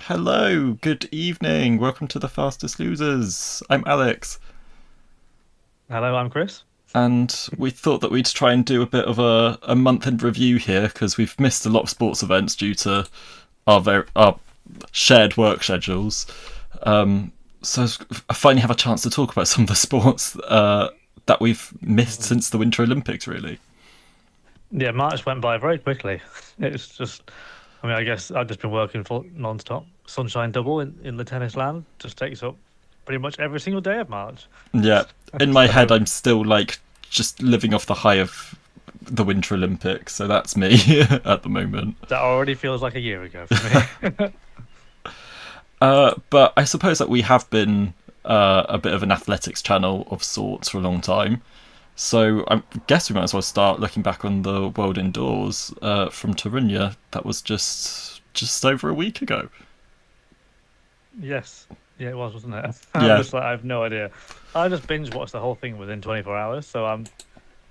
Hello, good evening. Welcome to the Fastest Losers. I'm Alex, Hello, I'm Chris. and we thought that we'd try and do a bit of a month end review here because we've missed a lot of sports events due to our shared work schedules. Um, so I finally have a chance to talk about some of the sports that we've missed Mm. since the Winter Olympics, really. Yeah, March went by very quickly. It's just, I guess I've just been working for non-stop. Sunshine double in the tennis land just takes up pretty much every single day of March. Yeah, in my head, So I'm still like just living off the high of the Winter Olympics, so that's me at the moment. that already feels like a year ago for me. But I suppose that we have been a bit of an athletics channel of sorts for a long time. So I guess we might as well start looking back on the World Indoors from Toruń. That was just over a week ago. Yes. Yeah, it was, wasn't it? I'm Yeah, just like, I have no idea. I just binge watched the whole thing within 24 hours, so I'm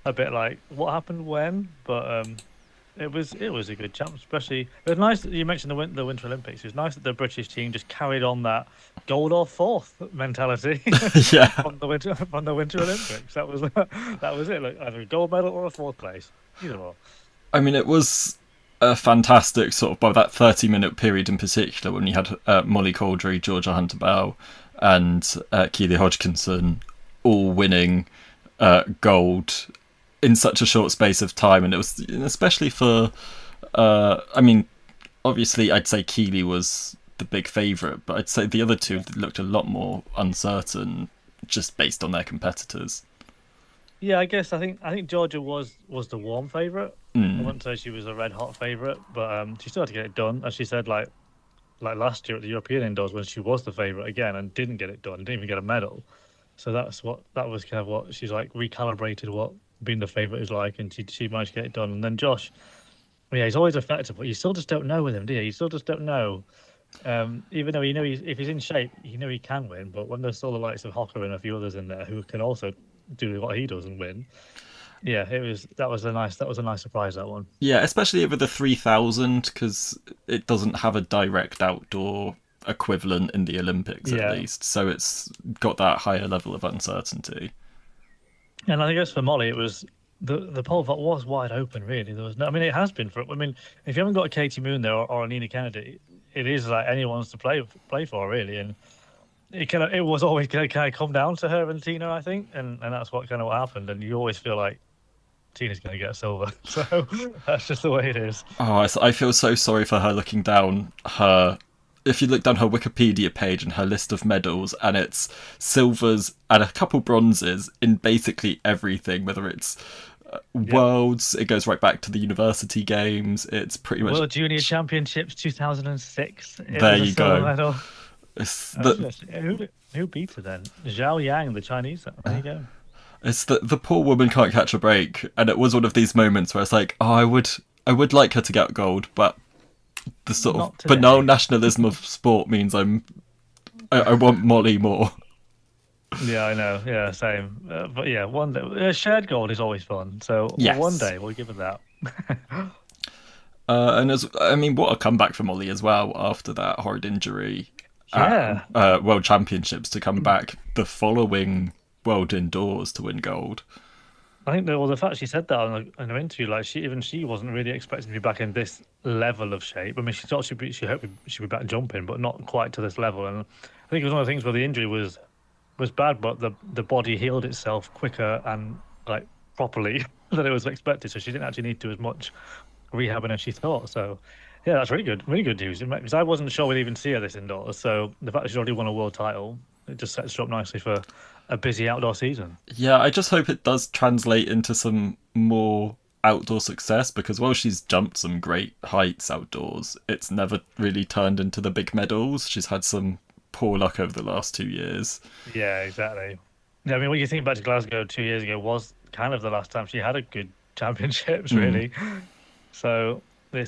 a bit like, what happened when? But it was a good champ, especially it was nice that you mentioned the Winter Olympics. It was nice that the British team just carried on that gold or fourth mentality yeah. from the Winter Olympics. That was it. Like either a gold medal or a fourth place, either or. I mean, it was a fantastic sort of by that 30-minute period in particular when you had Molly Caudry, Georgia Hunter-Bow, and Keely Hodgkinson all winning gold in such a short space of time, and it was especially for. I mean, obviously, I'd say Keely was the big favourite, but I'd say the other two looked a lot more uncertain, just based on their competitors. Yeah, I think Georgia was the warm favourite. I Mm, wouldn't say she was a red hot favourite, but she still had to get it done. As she said, like last year at the European indoors when she was the favourite again and didn't get it done, didn't even get a medal. So that was kind of what she's like recalibrated what being the favourite is like, and she managed to get it done. And then Josh, yeah, he's always effective, but you still just don't know with him, do you? You still just don't know. Even though you know if he's in shape, you know he can win. But when there's still the likes of Hocker and a few others in there who can also do what he does and win, yeah, that was a nice surprise, that one. yeah, especially over the 3,000 because it doesn't have a direct outdoor equivalent in the Olympics, at Yeah, least. So it's got that higher level of uncertainty. and I guess for Molly, it was the pole vault was wide open. Really, there was no. I mean, it has been for. I mean, if you haven't got a Katie Moon there or a Nina Kennedy, it is like anyone's to play for, really. And it was always going to kind of come down to her and Tina, I think, and that's what happened. And you always feel like Tina's going to get silver, so that's just the way it is. Oh, I feel so sorry for her looking down her. If you look down her Wikipedia page and her list of medals, and it's silvers and a couple bronzes in basically everything, whether it's Yep. worlds, it goes right back to the university games. It's pretty much World Junior Championships 2006. It there was a you silver go. medal. It's I was the just, who beat her then? Zhao Yang, the Chinese. There you go. it's the poor woman can't catch a break, and it was one of these moments where it's like, oh, I would like her to get gold, but the sort of Not banal today. nationalism of sport means I want Molly more. Yeah, I know. Yeah, same. But yeah, one day shared gold is always fun. So one Yes. day we'll give it that. And as I mean, what a comeback for Molly as well after that horrid injury at Yeah, World Championships to come back the following World Indoors to win gold. I think the fact she said that on her interview, like she wasn't really expecting to be back in this level of shape. I mean, she thought she hoped she'd be back jumping, but not quite to this level. And I think it was one of the things where the injury was bad, but the body healed itself quicker and like properly than it was expected. So she didn't actually need to do as much rehabbing as she thought. So yeah, that's really good news. Because I wasn't sure we'd even see her this indoors. So the fact that she's already won a world title, it just sets her up nicely for a busy outdoor season. Yeah, I just hope it does translate into some more outdoor success because while she's jumped some great heights outdoors, it's never really turned into the big medals. She's had some poor luck over the last 2 years. Yeah, exactly. Yeah, I mean, when you think back to Glasgow 2 years ago, was kind of the last time she had a good championships, Mm. really. So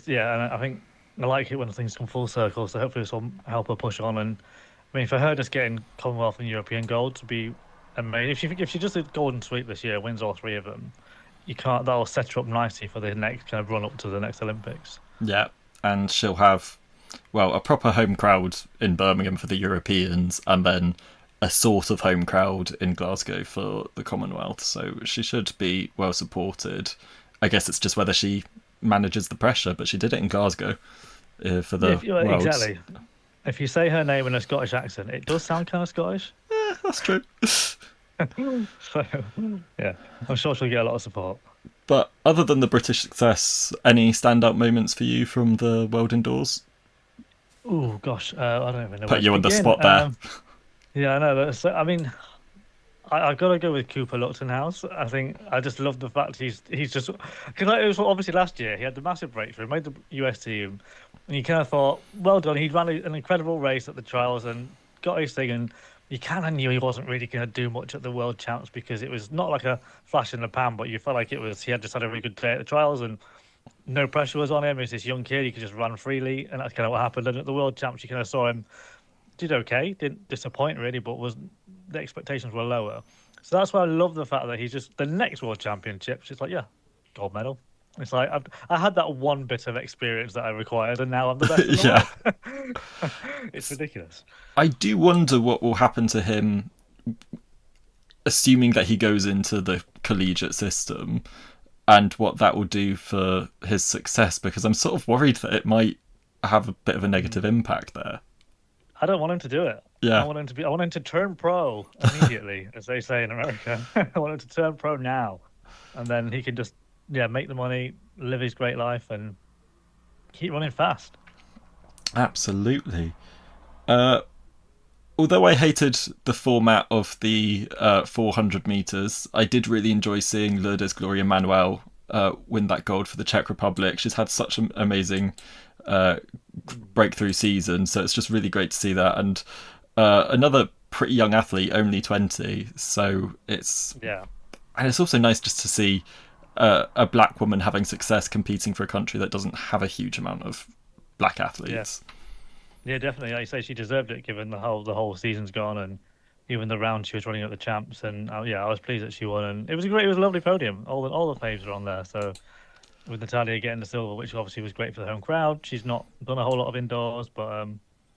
yeah, and I think I like it when things come full circle. So hopefully this will help her push on. And I mean, for her just getting Commonwealth and European gold to be amazing. If she just did golden sweep this year, wins all three of them, you can't. That'll set her up nicely for the next kind of run up to the next Olympics. Yeah, and she'll have well, a proper home crowd in Birmingham for the Europeans, and then a sort of home crowd in Glasgow for the Commonwealth. So she should be well supported. I guess it's just whether she manages the pressure, but she did it in Glasgow for Yeah, the Worlds. exactly. If you say her name in a Scottish accent, it does sound kind of Scottish. That's true. So, yeah, I'm sure she'll get a lot of support. But other than the British success, any standout moments for you from the World Indoors? Oh gosh, I don't even know where Put to you on the begin. spot there. Yeah, I know. I mean, I've got to go with Cooper Lupton-House. I think I just love the fact he's just because it was obviously last year he had the massive breakthrough, made the US team, and you kind of thought, well done. He'd ran an incredible race at the trials and got his thing, and you kind of knew he wasn't really going to do much at the World Champs because it was not like a flash in the pan, but you felt like it was he had just had a really good day at the trials and no pressure was on him. He's this young kid; he could just run freely, and that's kind of what happened. And at the World Champs, you kind of saw him did okay, didn't disappoint really, but was the expectations were lower. So that's why I love the fact that he's just the next World Championships. It's like, yeah, gold medal. It's like I had that one bit of experience that I required, and now I'm the best. In the world. It's ridiculous. I do wonder what will happen to him, assuming that he goes into the collegiate system, and what that will do for his success. Because I'm sort of worried that it might have a bit of a negative impact there. I don't want him to do it. Yeah. I want him to turn pro immediately, as they say in America. I want him to turn pro now, and then he can just make the money, live his great life, and keep running fast. Absolutely. Although I hated the format of the 400 meters, I did really enjoy seeing Lourdes Gloria Manuel win that gold for the Czech Republic. She's had such an amazing breakthrough season, so it's just really great to see that. And another pretty young athlete, only 20, so it's and it's also nice just to see a black woman having success competing for a country that doesn't have a huge amount of black athletes. Yeah, definitely. Like you say, she deserved it given the whole season's gone and even the round she was running at the champs. And I was pleased that she won. And it was a lovely podium. All the faves are on there. So with Natalia getting the silver, which obviously was great for the home crowd. She's not done a whole lot of indoors, but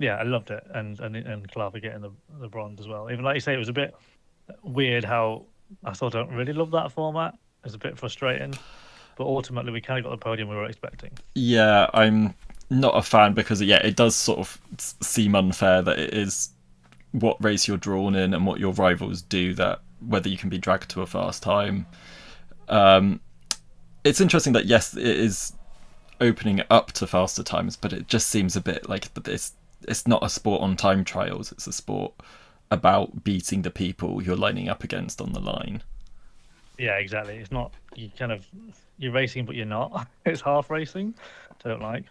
I loved it. And Clark getting the bronze as well. Even like you say, it was a bit weird how I still don't really love that format. It's a bit frustrating, but ultimately we kind of got the podium we were expecting. Yeah, I'm not a fan because it does sort of seem unfair that it is what race you're drawn in and what your rivals do, that whether you can be dragged to a fast time. It's interesting that yes, it is opening it up to faster times, but it just seems a bit like it's not a sport on time trials. It's a sport about beating the people you're lining up against on the line. Yeah, exactly. It's not you're racing, but you're not. It's half racing, which I don't like.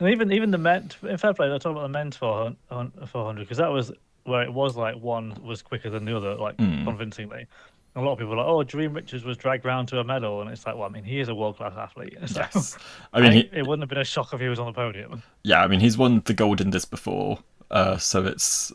And even the men, in fair play, they're talking about the men's 400 because that was where it was like one was quicker than the other, like convincingly. A lot of people are like, oh, Dream Richards was dragged round to a medal, and it's like, well, I mean, he is a world-class athlete. So, yes, I mean, it wouldn't have been a shock if he was on the podium. Yeah, I mean, he's won the gold in this before, so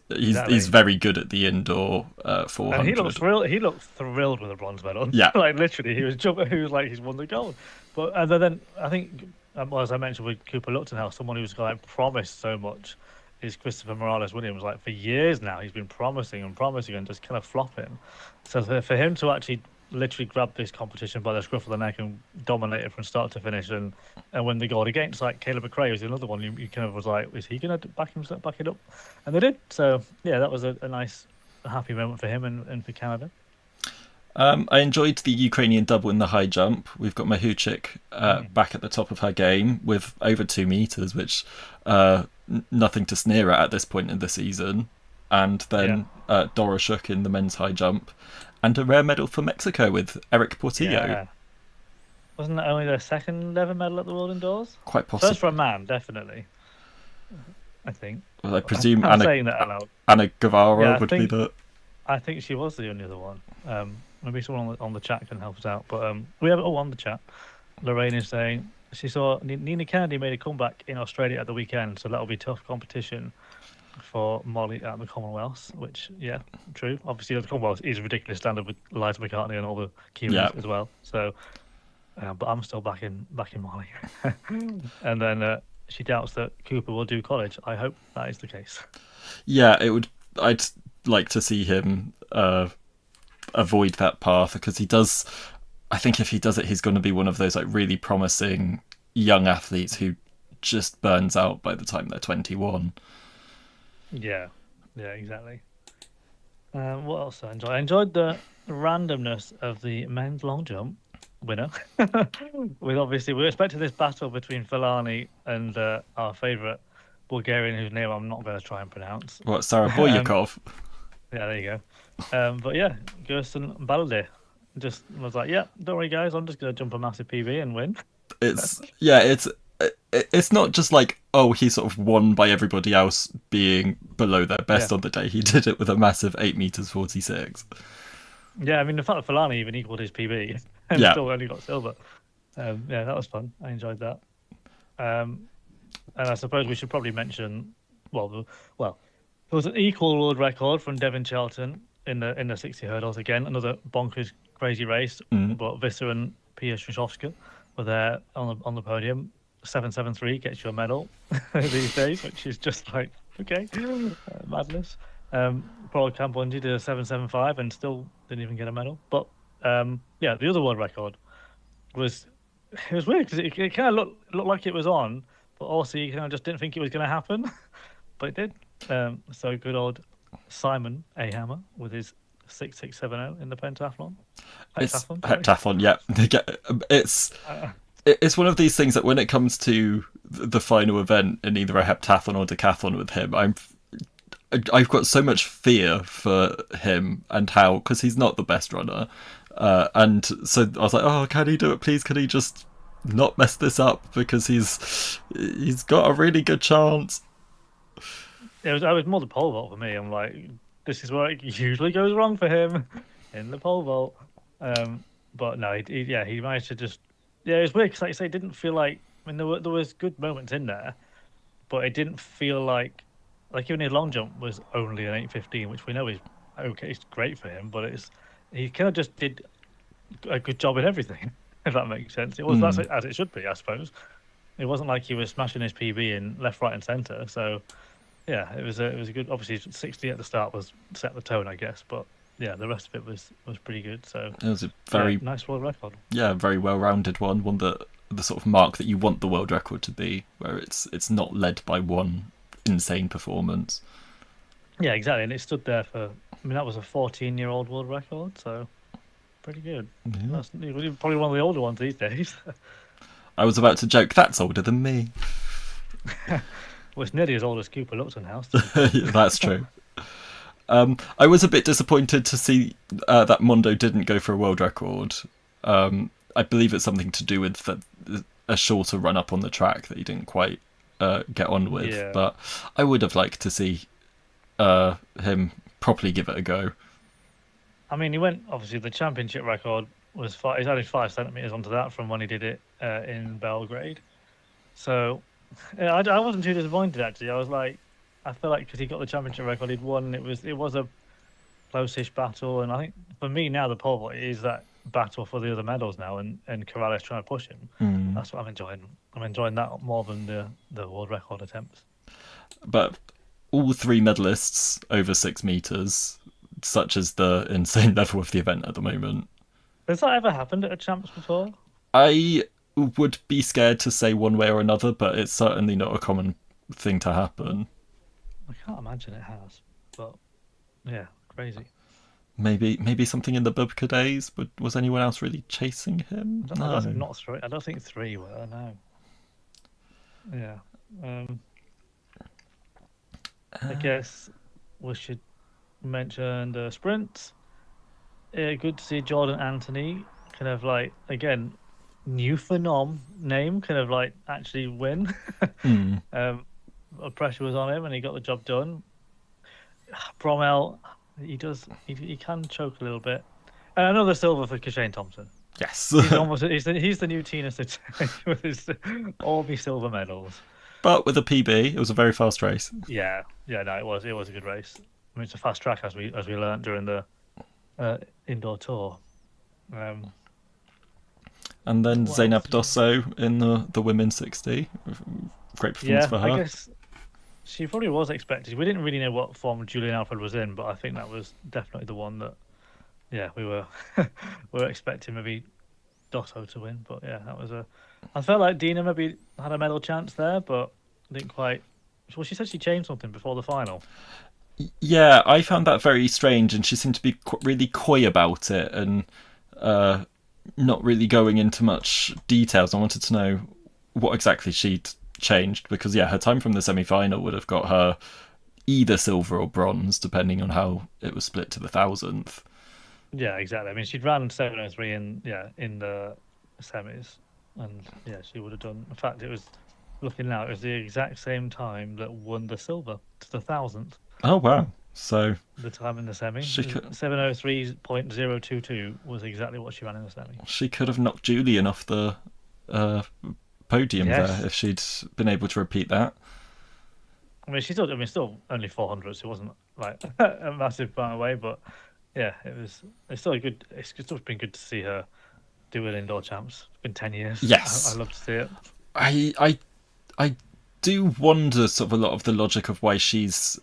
he's very good at the indoor 400. And he looked thrilled. He looked thrilled with a bronze medal. Yeah, like literally, he was jumping. He was like, he's won the gold. But and then I think, as I mentioned with Cooper Lupton, someone who's like promised so much is Christopher Morales Williams. Like for years now, he's been promising and just kind of flopping. So for him to actually literally grab this competition by the scruff of the neck and dominate it from start to finish and win the gold against like Caleb McRae was another one you kind of was like, is he going to back it up? And they did. So yeah, that was a nice, happy moment for him and for Canada. I enjoyed the Ukrainian double in the high jump. We've got Mahuchik back at the top of her game with over 2 meters, which nothing to sneer at this point in the season. And then Doroshuk in the men's high jump, and a rare medal for Mexico with Eric Portillo. Yeah. Wasn't that only their second ever medal at the World Indoors? Quite possible. First for a man, definitely. I think. Well, I presume I'm saying that aloud. Anna Guevara would be the. I think she was the only other one. Maybe someone on the chat can help us out. But we have on the chat. Lorraine is saying she saw Nina Kennedy made a comeback in Australia at the weekend, so that'll be tough competition for Molly at the Commonwealth. Which, yeah, true. Obviously, the Commonwealth is a ridiculous standard with Liza McCartney and all the Kiwis as well. So, but I'm still back in Molly. And then she doubts that Cooper will do college. I hope that is the case. Yeah, it would. I'd like to see him avoid that path because he does. I think if he does it, he's going to be one of those like really promising young athletes who just burns out by the time they're 21. Yeah, yeah, exactly. What else I enjoyed? I enjoyed the randomness of the men's long jump winner. With obviously, we were expecting this battle between Falani and our favourite Bulgarian, whose name I'm not going to try and pronounce. What, Sarah Um, Boyakov? yeah, there you go. But yeah, Gerson Balde just was like, yeah, don't worry, guys, I'm just going to jump a massive PB and win. It's not just like, oh, he sort of won by everybody else being below their best Yeah. on the day. He did it with a massive 8 meters 46. Yeah, I mean, the fact that Falani even equaled his PB and Yeah. still only got silver. Yeah, that was fun. I enjoyed that. And I suppose we should probably mention, well, there was an equal world record from Devin Charlton in the 60 hurdles again. Another bonkers, crazy race. But Visser and Pia Shushovska were there on the podium. 7.73 gets you a medal these days, which is just like okay, madness. Paul Campbell did a 7.75 and still didn't even get a medal. But yeah, the other world record was weird because it kind of looked like it was on, but also you kind of just didn't think it was going to happen, but it did. So good old Simon A. Hammer with his 6.670 in the pentathlon. Heptathlon, yeah. It's one of these things that when it comes to the final event in either a heptathlon or decathlon with him, I've got so much fear for him and how, because he's not the best runner, and so I was like, oh, can he do it? Please, can he just not mess this up? Because he's got a really good chance. I was more the pole vault for me. I'm like, this is where it usually goes wrong for him in the pole vault. But no, he managed to just. Yeah, it was weird because, like I say, it didn't feel like. I mean, there was good moments in there, but it didn't feel like even his long jump was only an 8.15, which we know is okay. It's great for him, but he kind of just did a good job in everything. If that makes sense, it was that's as it should be, I suppose. It wasn't like he was smashing his PB in left, right, and centre. So yeah, it was a good. Obviously, 60 at the start was set the tone, I guess, but yeah, the rest of it was pretty good. So It was a very nice world record. very well-rounded one that the sort of mark that you want the world record to be, where it's not led by one insane performance. Yeah, exactly, and it stood there for. I mean, that was a 14-year-old world record, so pretty good. Yeah. That's probably one of the older ones these days. I was about to joke, that's older than me. Well, it's nearly as old as Cooper Lupton House. That's true. I was a bit disappointed to see that Mondo didn't go for a world record. I believe it's something to do with a shorter run up on the track that he didn't quite get on with. Yeah. But I would have liked to see him properly give it a go. I mean, he went, obviously, the championship record was he's added 5 centimetres onto that from when he did it in Belgrade. So, yeah, I wasn't too disappointed, actually. I was like, I feel like because he got the championship record, he'd won. It was a close-ish battle. And I think, for me now, the pole vault is that battle for the other medals now, and Corrales trying to push him. That's what I'm enjoying. I'm enjoying that more than the world record attempts. But all 3 medalists over 6 meters, such as the insane level of the event at the moment. Has that ever happened at a champs before? I would be scared to say one way or another, but it's certainly not a common thing to happen. I can't imagine it has, but yeah, crazy. Maybe something in the Bubka days, but was anyone else really chasing him? I don't think not 3. I don't think 3 were. No. Yeah. I guess we should mention the sprints. Good to see Jordan Anthony kind of like, again, new phenom name, kind of like actually win. Pressure was on him and he got the job done. Bromell, he can choke a little bit. Another silver for Kashane Thompson. Yes. He's the new Tina with his all the silver medals. But with a PB, it was a very fast race. Yeah, no, it was a good race. I mean, it's a fast track as we learned during the indoor tour. And then Zeynep Dosso in the women's 60, great performance Yeah, for I her. guess she probably was expected. We didn't really know what form Julian Alfred was in, but I think that was definitely the one that, yeah, we were we were expecting maybe Dotto to win. But yeah, that was a. I felt like Dina maybe had a medal chance there, but didn't quite. Well, she said she changed something before the final. Yeah, I found that very strange, and she seemed to be really coy about it and not really going into much details. I wanted to know what exactly she'd changed because, yeah, her time from the semi-final would have got her either silver or bronze, depending on how it was split to the thousandth. Yeah, exactly. I mean, she'd ran 7:03 in the semis, and yeah, she would have done. In fact, it was looking now. It was the exact same time that won the silver to the thousandth. Oh wow! So The time in the semi, she could 7:03.022 was exactly what she ran in the semi. have knocked Julian off the uh, podium there Yes, if she'd been able to repeat that. I mean still only 400, so it wasn't like a massive far away, but yeah, it's still a good. It's still been good to see her do an indoor champs. It's been 10 years. I Yes, love to see it. I I I do wonder sort of a lot of the logic of why she's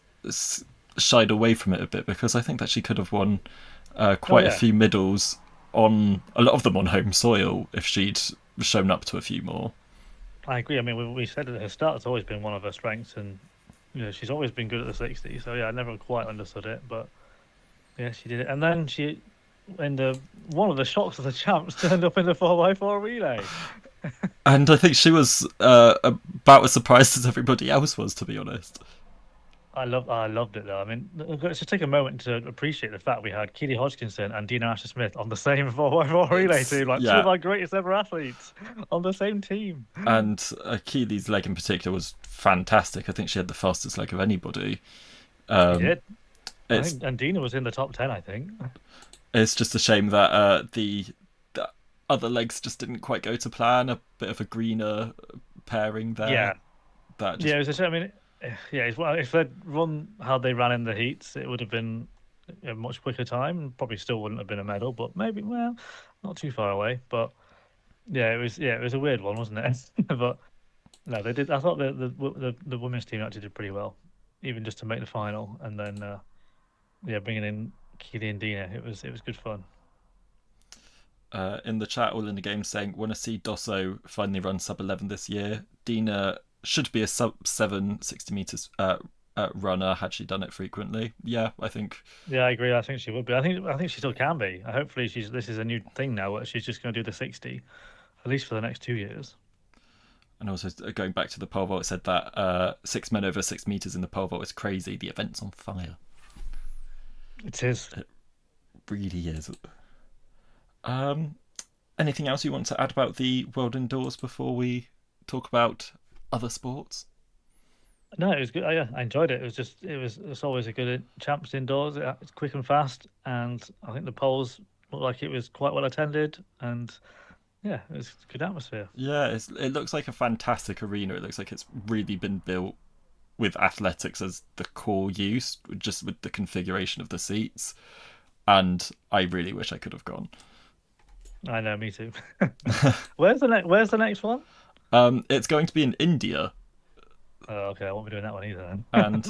shied away from it a bit because I think that she could have won Oh quite a yeah, few medals on a lot of them on home soil if she'd shown up to a few more. I agree. I mean, we said that her start has always been one of her strengths, and she's always been good at the 60. So yeah, I never quite understood it, but yeah, she did it. And then she, in the one of the shocks of the champs, turned up in the 4x4 relay. And I think she was about as surprised as everybody else was, to be honest. I loved it though. I mean, let's just take a moment to appreciate the fact we had Keely Hodgkinson and Dina Asher Smith on the same 4x4 relay It's team, like two yeah, of our greatest ever athletes on the same team. and Keely's leg in particular was fantastic. I think she had the fastest leg of anybody. She Um, did. I it's think, and Dina was in the top 10, I think. it's just a shame that the other legs just didn't quite go to plan. A bit of a greener pairing there. Yeah, That just yeah, it was a shame. I mean, yeah, well, if they'd run how they ran in the heats, it would have been a much quicker time. Probably still wouldn't have been a medal, but maybe, well, not too far away. But yeah, it was a weird one, wasn't it? But no, they did. I thought the women's team actually did pretty well, even just to make the final, and then yeah, bringing in Keely and Dina, it was good fun. in the chat, all in the game saying, want to see Dosso finally run sub 11 this year. Dina should be a sub 7 60 meters runner had she done it frequently. Yeah, I think. Yeah, I agree. I think she would be. I think she still can be. Hopefully, she's this is a new thing now where she's just going to do the 60, at least for the next 2 years. And also going back to the pole vault, it said that 6 men over 6 meters in the pole vault is crazy. The event's on fire. It is. It really is. Um, Anything else you want to add about the world indoors before we talk about other sports? No, it was good. Yeah, I enjoyed it. It's always a good champs indoors. It's quick and fast, and I think the polls looked like it was quite well attended, and yeah, it was a good atmosphere. Yeah, it looks like a fantastic arena. It looks like it's really been built with athletics as the core use, just with the configuration of the seats. And I really wish I could have gone. I know, me too. Where's the next one? It's going to be in India, Oh, okay, I won't be doing that one either and then.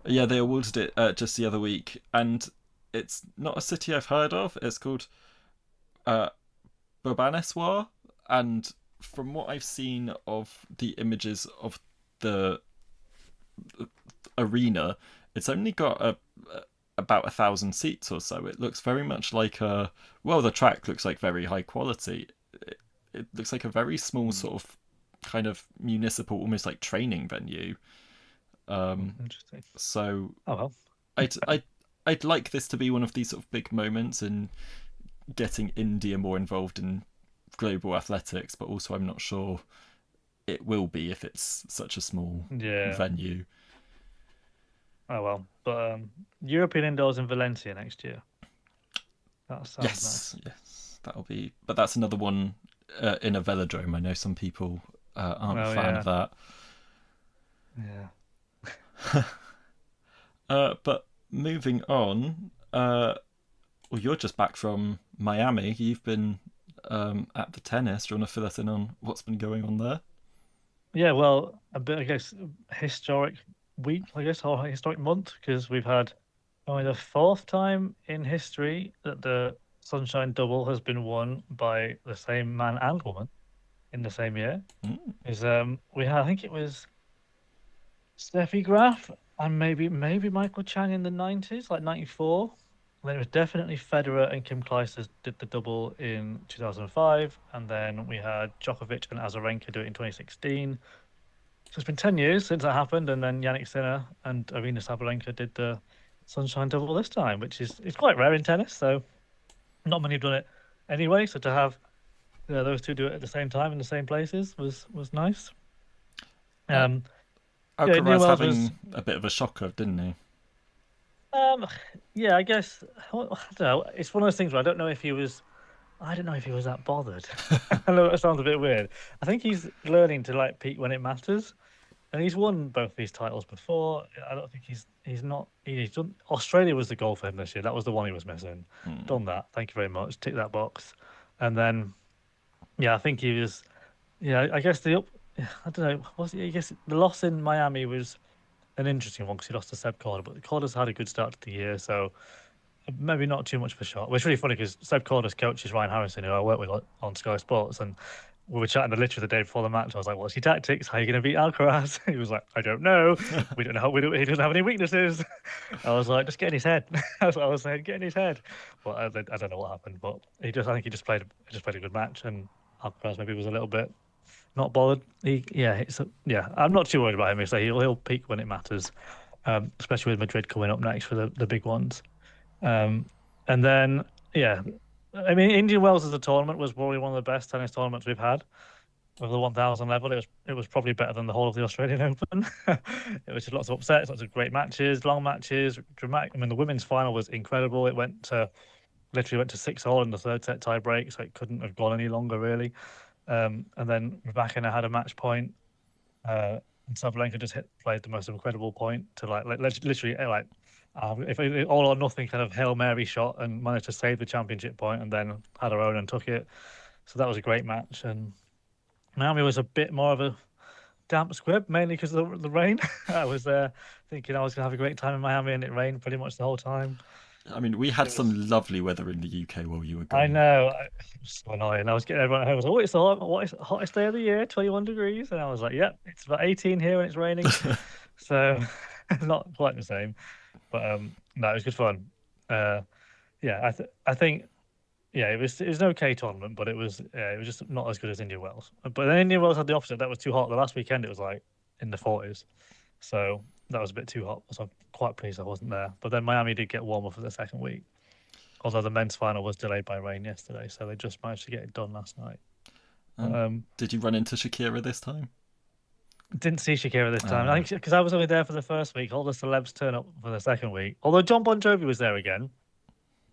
yeah, they awarded it just the other week, and it's not a city I've heard of. It's called uh, Bhubaneswar, and from what I've seen of the images of the arena, it's only got about 1,000 seats or so. It looks very much like the track looks like very high quality. It looks like a very small sort of kind of municipal, almost like training venue. Interesting. So Oh well. I'd like this to be one of these sort of big moments in getting India more involved in global athletics, but also I'm not sure it will be if it's such a small Yeah. venue. Oh well. But European indoors in Valencia next year. That sounds Yes, nice. yes, that'll be. But that's another one in a velodrome. I know some people aren't a Oh fan of yeah. that. Yeah. But moving on, well, you're just back from Miami. You've been at the tennis. Do you want to fill us in on what's been going on there? Yeah, well, a bit, I guess, historic week, I guess, or historic month, because we've had only the fourth time in history that the Sunshine Double has been won by the same man and woman in the same year. Mm. Is we had, I think it was Steffi Graf and maybe Michael Chang in the 90s, like 94. And then it was definitely Federer and Kim Clijsters did the double in 2005, and then we had Djokovic and Azarenka do it in 2016. So it's been 10 years since that happened, and then Jannik Sinner and Arina Sabalenka did the Sunshine Double this time, which is it's quite rare in tennis. So not many have done it anyway. So to have those two do it at the same time in the same places was nice. Uh, Um, yeah, New Alcaraz Wells was having a bit of a shocker, didn't he? um, yeah, I guess I don't know. It's one of those things where I don't know if he was that bothered. I know that sounds a bit weird. I think he's learning to like peak when it matters. And he's won both these titles before. I don't think he's not he's done Australia was the goal for him this year. That was the one he was missing. Mm. Done that. Thank you very much. Tick that box. And then yeah, I think he was yeah, I guess I don't know, I guess the loss in Miami was an interesting one because he lost to Seb Corder, but Corder's had a good start to the year, so maybe not too much of a shot. Well, it's really funny because Seb Corder's coach is Ryan Harrison, who I work with on Sky Sports, and we were chatting literally the day before the match. I was like, "What's your tactics? How are you going to beat Alcaraz?" He was like, "I don't know. We don't know. He doesn't have any weaknesses." I was like, "Just get in his head." That's what I was saying. Get in his head. But I don't know what happened. But I think he just played a good match, and Alcaraz maybe was a little bit not bothered. Yeah. I'm not too worried about him. So he'll peak when it matters, especially with Madrid coming up next for the big ones. Um, and then, yeah, I mean, Indian Wells as a tournament was probably one of the best tennis tournaments we've had. With the 1,000 level, it was probably better than the whole of the Australian Open. It was just lots of upsets, lots of great matches, long matches, dramatic. I mean, the women's final was incredible. It literally went to 6-all in the third set tie break, so it couldn't have gone any longer really. And then Rebecca had a match point. And Sabalenka just played the most incredible point to literally if all or nothing kind of Hail Mary shot and managed to save the championship point and then had her own and took it. So that was a great match. And Miami was a bit more of a damp squib, mainly because of the rain. I was thinking I was going to have a great time in Miami and it rained pretty much the whole time. I mean, we had It was some lovely weather in the UK while you were I gone. know. It was so annoying. I was getting everyone at home. I was like, oh, what is the hottest day of the year? 21 degrees. And I was like, yep, it's about 18 here when it's raining. So not quite the same. But no, it was good fun. Yeah, I think yeah, it was an okay tournament, but it was just not as good as Indian Wells. But then Indian Wells had the opposite. That was too hot. The last weekend it was like in the 40s. So that was a bit too hot. So I'm quite pleased I wasn't there. But then Miami did get warmer for the second week. Although the men's final was delayed by rain yesterday, so they just managed to get it done last night. But, Did you run into Shakira this time? didn't see Shakira this time. I Uh, think because I was only there for the first week. All the celebs turn up for the second week. Although John Bon Jovi was there again,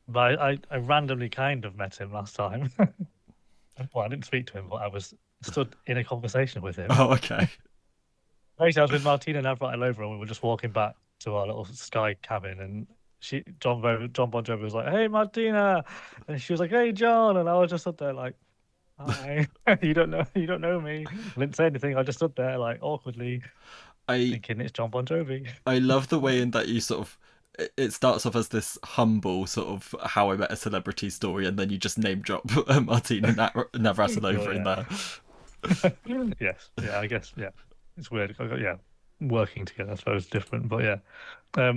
but I randomly kind of met him last time. Well, I didn't speak to him, but I was stood in a conversation with him. oh, okay. Basically, I was with Martina Navratilova, and we were just walking back to our little sky cabin, and John Bon Jovi was like, "Hey, Martina," and she was like, "Hey, John," and I was just stood there like, "Hi, you don't know me." I didn't say anything. I just stood there like awkwardly, I thinking it's John Bon Jovi. I love the way in that you sort of it starts off as this humble sort of how I met a celebrity story, and then you just name drop Martina Well, Navratilova in yeah. there. Yes, yeah, I guess, yeah, it's weird. Yeah, working together, I suppose, is different, but yeah.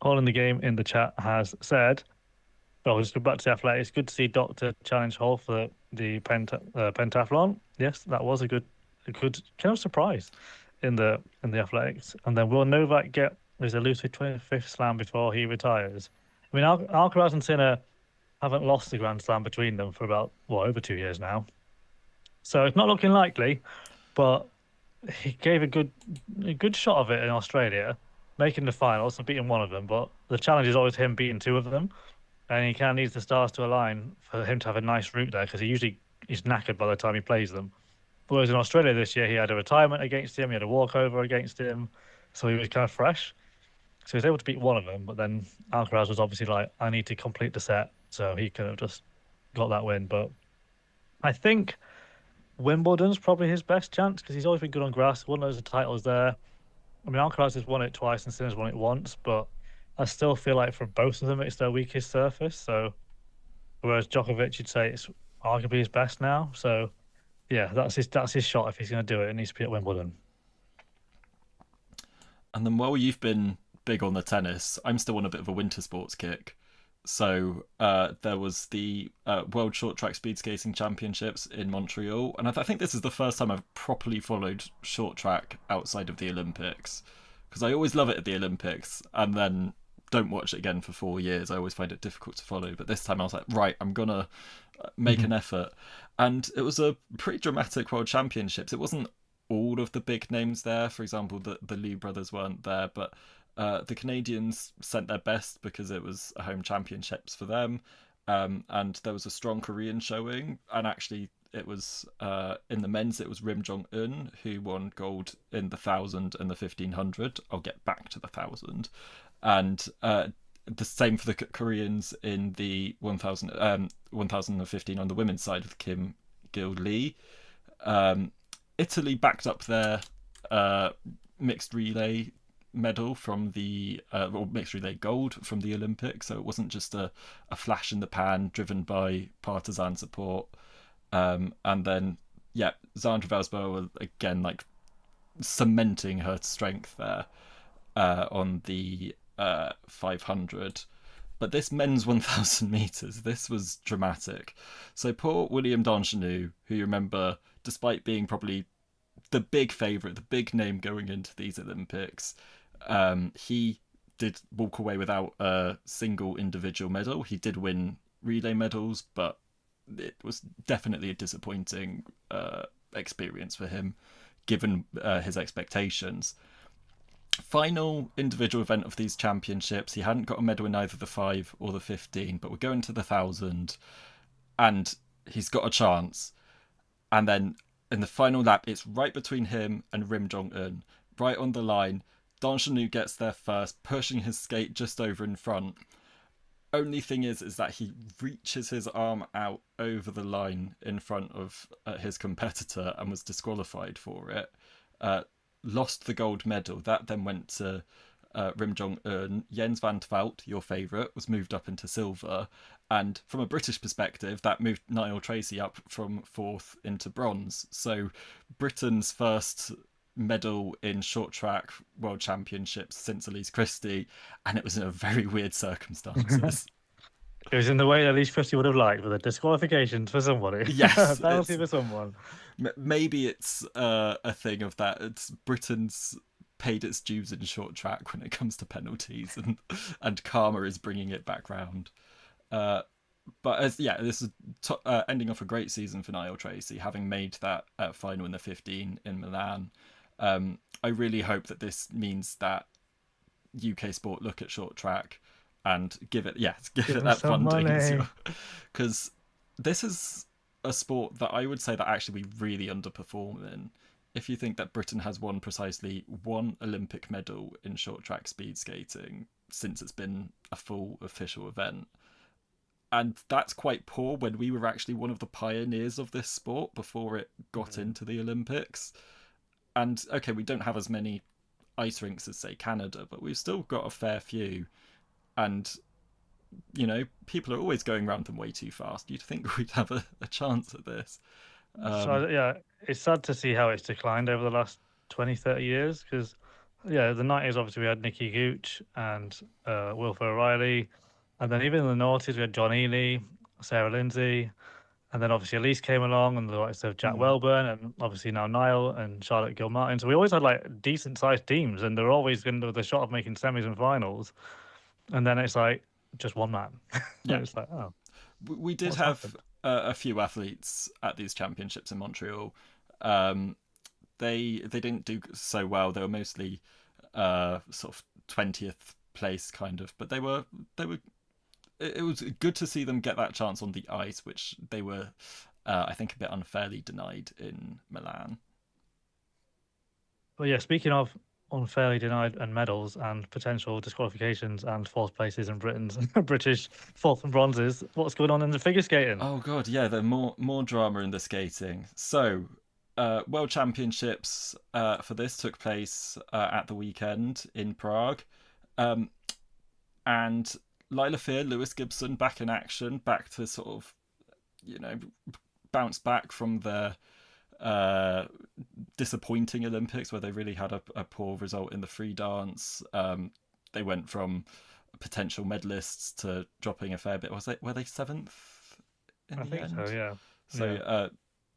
All in the game in the chat has said, "Well, we'll just go back to the athletics. Good to see Doctor challenge Hall for the pentathlon. Yes, that was a good kind of surprise in the athletics. And then will Novak get his elusive 25th slam before he retires? I mean, Alcaraz and Sinner haven't lost the Grand Slam between them for about over 2 years now, so it's not looking likely. But he gave a good shot of it in Australia, making the finals and beating one of them. But the challenge is always him beating two of them, and he kind of needs the stars to align for him to have a nice route there because he's knackered by the time he plays them. Whereas in Australia this year, he had a retirement against him, he had a walkover against him, so he was kind of fresh. So he was able to beat one of them, but then Alcaraz was obviously like, I need to complete the set, so he kind of just got that win. But I think Wimbledon's probably his best chance because he's always been good on grass. Won loads of titles there. I mean, Alcaraz has won it twice and Sinner's won it once, but I still feel like for both of them, it's their weakest surface. So, whereas Djokovic, you'd say it's arguably his best now. So, yeah, that's his shot if he's going to do it. It needs to be at Wimbledon. And then while you've been big on the tennis, I'm still on a bit of a winter sports kick. So there was the World Short Track Speed Skating Championships in Montreal, and I think this is the first time I've properly followed short track outside of the Olympics, because I always love it at the Olympics, and then don't watch it again for 4 years. I always find it difficult to follow, but this time I was like, right, I'm gonna make an effort, and it was a pretty dramatic World Championships. It wasn't all of the big names there. For example, the Lee brothers weren't there, but the Canadians sent their best because it was a home championships for them, and there was a strong Korean showing. And actually, it was in the men's, it was Rim Jong Un who won gold in the 1,000 and the 1,500. I'll get back to the 1,000, and the same for the Koreans in the 1,000, 1,015 on the women's side with Kim Gil Lee. Italy backed up their mixed relay medal from the or mixed relay gold from the Olympics, so it wasn't just a flash in the pan driven by partisan support. And then Zandra Vasbo again, like, cementing her strength there on the 500. But this men's 1,000 meters, this was dramatic. So poor William Danchenu, who you remember, despite being probably the big favourite, the big name going into these Olympics, he did walk away without a single individual medal. He did win relay medals, but it was definitely a disappointing experience for him, given his expectations. Final individual event of these championships, he hadn't got a medal in either the 5 or the 15, but we're going to the 1,000, and he's got a chance. And then in the final lap, it's right between him and Rim Jong Un, right on the line. Danchenu gets there first, pushing his skate just over in front. Only thing is that he reaches his arm out over the line in front of his competitor and was disqualified for it. Lost the gold medal. That then went to Rim Jong Un. Jens van 't Veld, your favourite, was moved up into silver. And from a British perspective, that moved Niall Tracy up from 4th into bronze. So Britain's first medal in short track world championships since Elise Christie, and it was in a very weird circumstances. It was in the way that Elise Christie would have liked, with a disqualification for somebody. Yes, penalty for someone. Maybe it's a thing of that. It's Britain's paid its dues in short track when it comes to penalties, and karma is bringing it back round. But this is ending off a great season for Niall Tracy, having made that final in the 15 in Milan. I really hope that this means that UK sport look at short track and give it that funding, because this is a sport that I would say that actually we really underperform in. If you think that Britain has won precisely one Olympic medal in short track speed skating since it's been a full official event, and that's quite poor when we were actually one of the pioneers of this sport before it got into the Olympics. And okay, we don't have as many ice rinks as, say, Canada, but we've still got a fair few. And, people are always going around them way too fast. You'd think we'd have a chance at this. It's sad to see how it's declined over the last 20, 30 years. Because, the 90s, obviously, we had Nicky Gooch and Wilfred O'Reilly. And then even in the noughties, we had John Ely, Sarah Lindsay. And then obviously Elise came along, and the likes of Jack Welburn, and obviously now Niall and Charlotte Gilmartin. So we always had like decent sized teams, and they're always going to the shot of making semis and finals. And then it's like just one man. Yeah, it's like, oh, we did have a few athletes at these championships in Montreal. They didn't do so well. They were mostly sort of 20th place kind of, but they were. It was good to see them get that chance on the ice, which they were, I think, a bit unfairly denied in Milan. Well, yeah, speaking of unfairly denied and medals and potential disqualifications and fourth places in Britain's British fourth and bronzes. What's going on in the figure skating? Oh god, yeah, there's more drama in the skating. So, World Championships for this took place at the weekend in Prague, um, and Lilah, Lewis Gibson back in action, back to sort of bounce back from their disappointing Olympics where they really had a poor result in the free dance. They went from potential medalists to dropping a fair bit. Were they seventh in I the think so, end? yeah. So Yeah.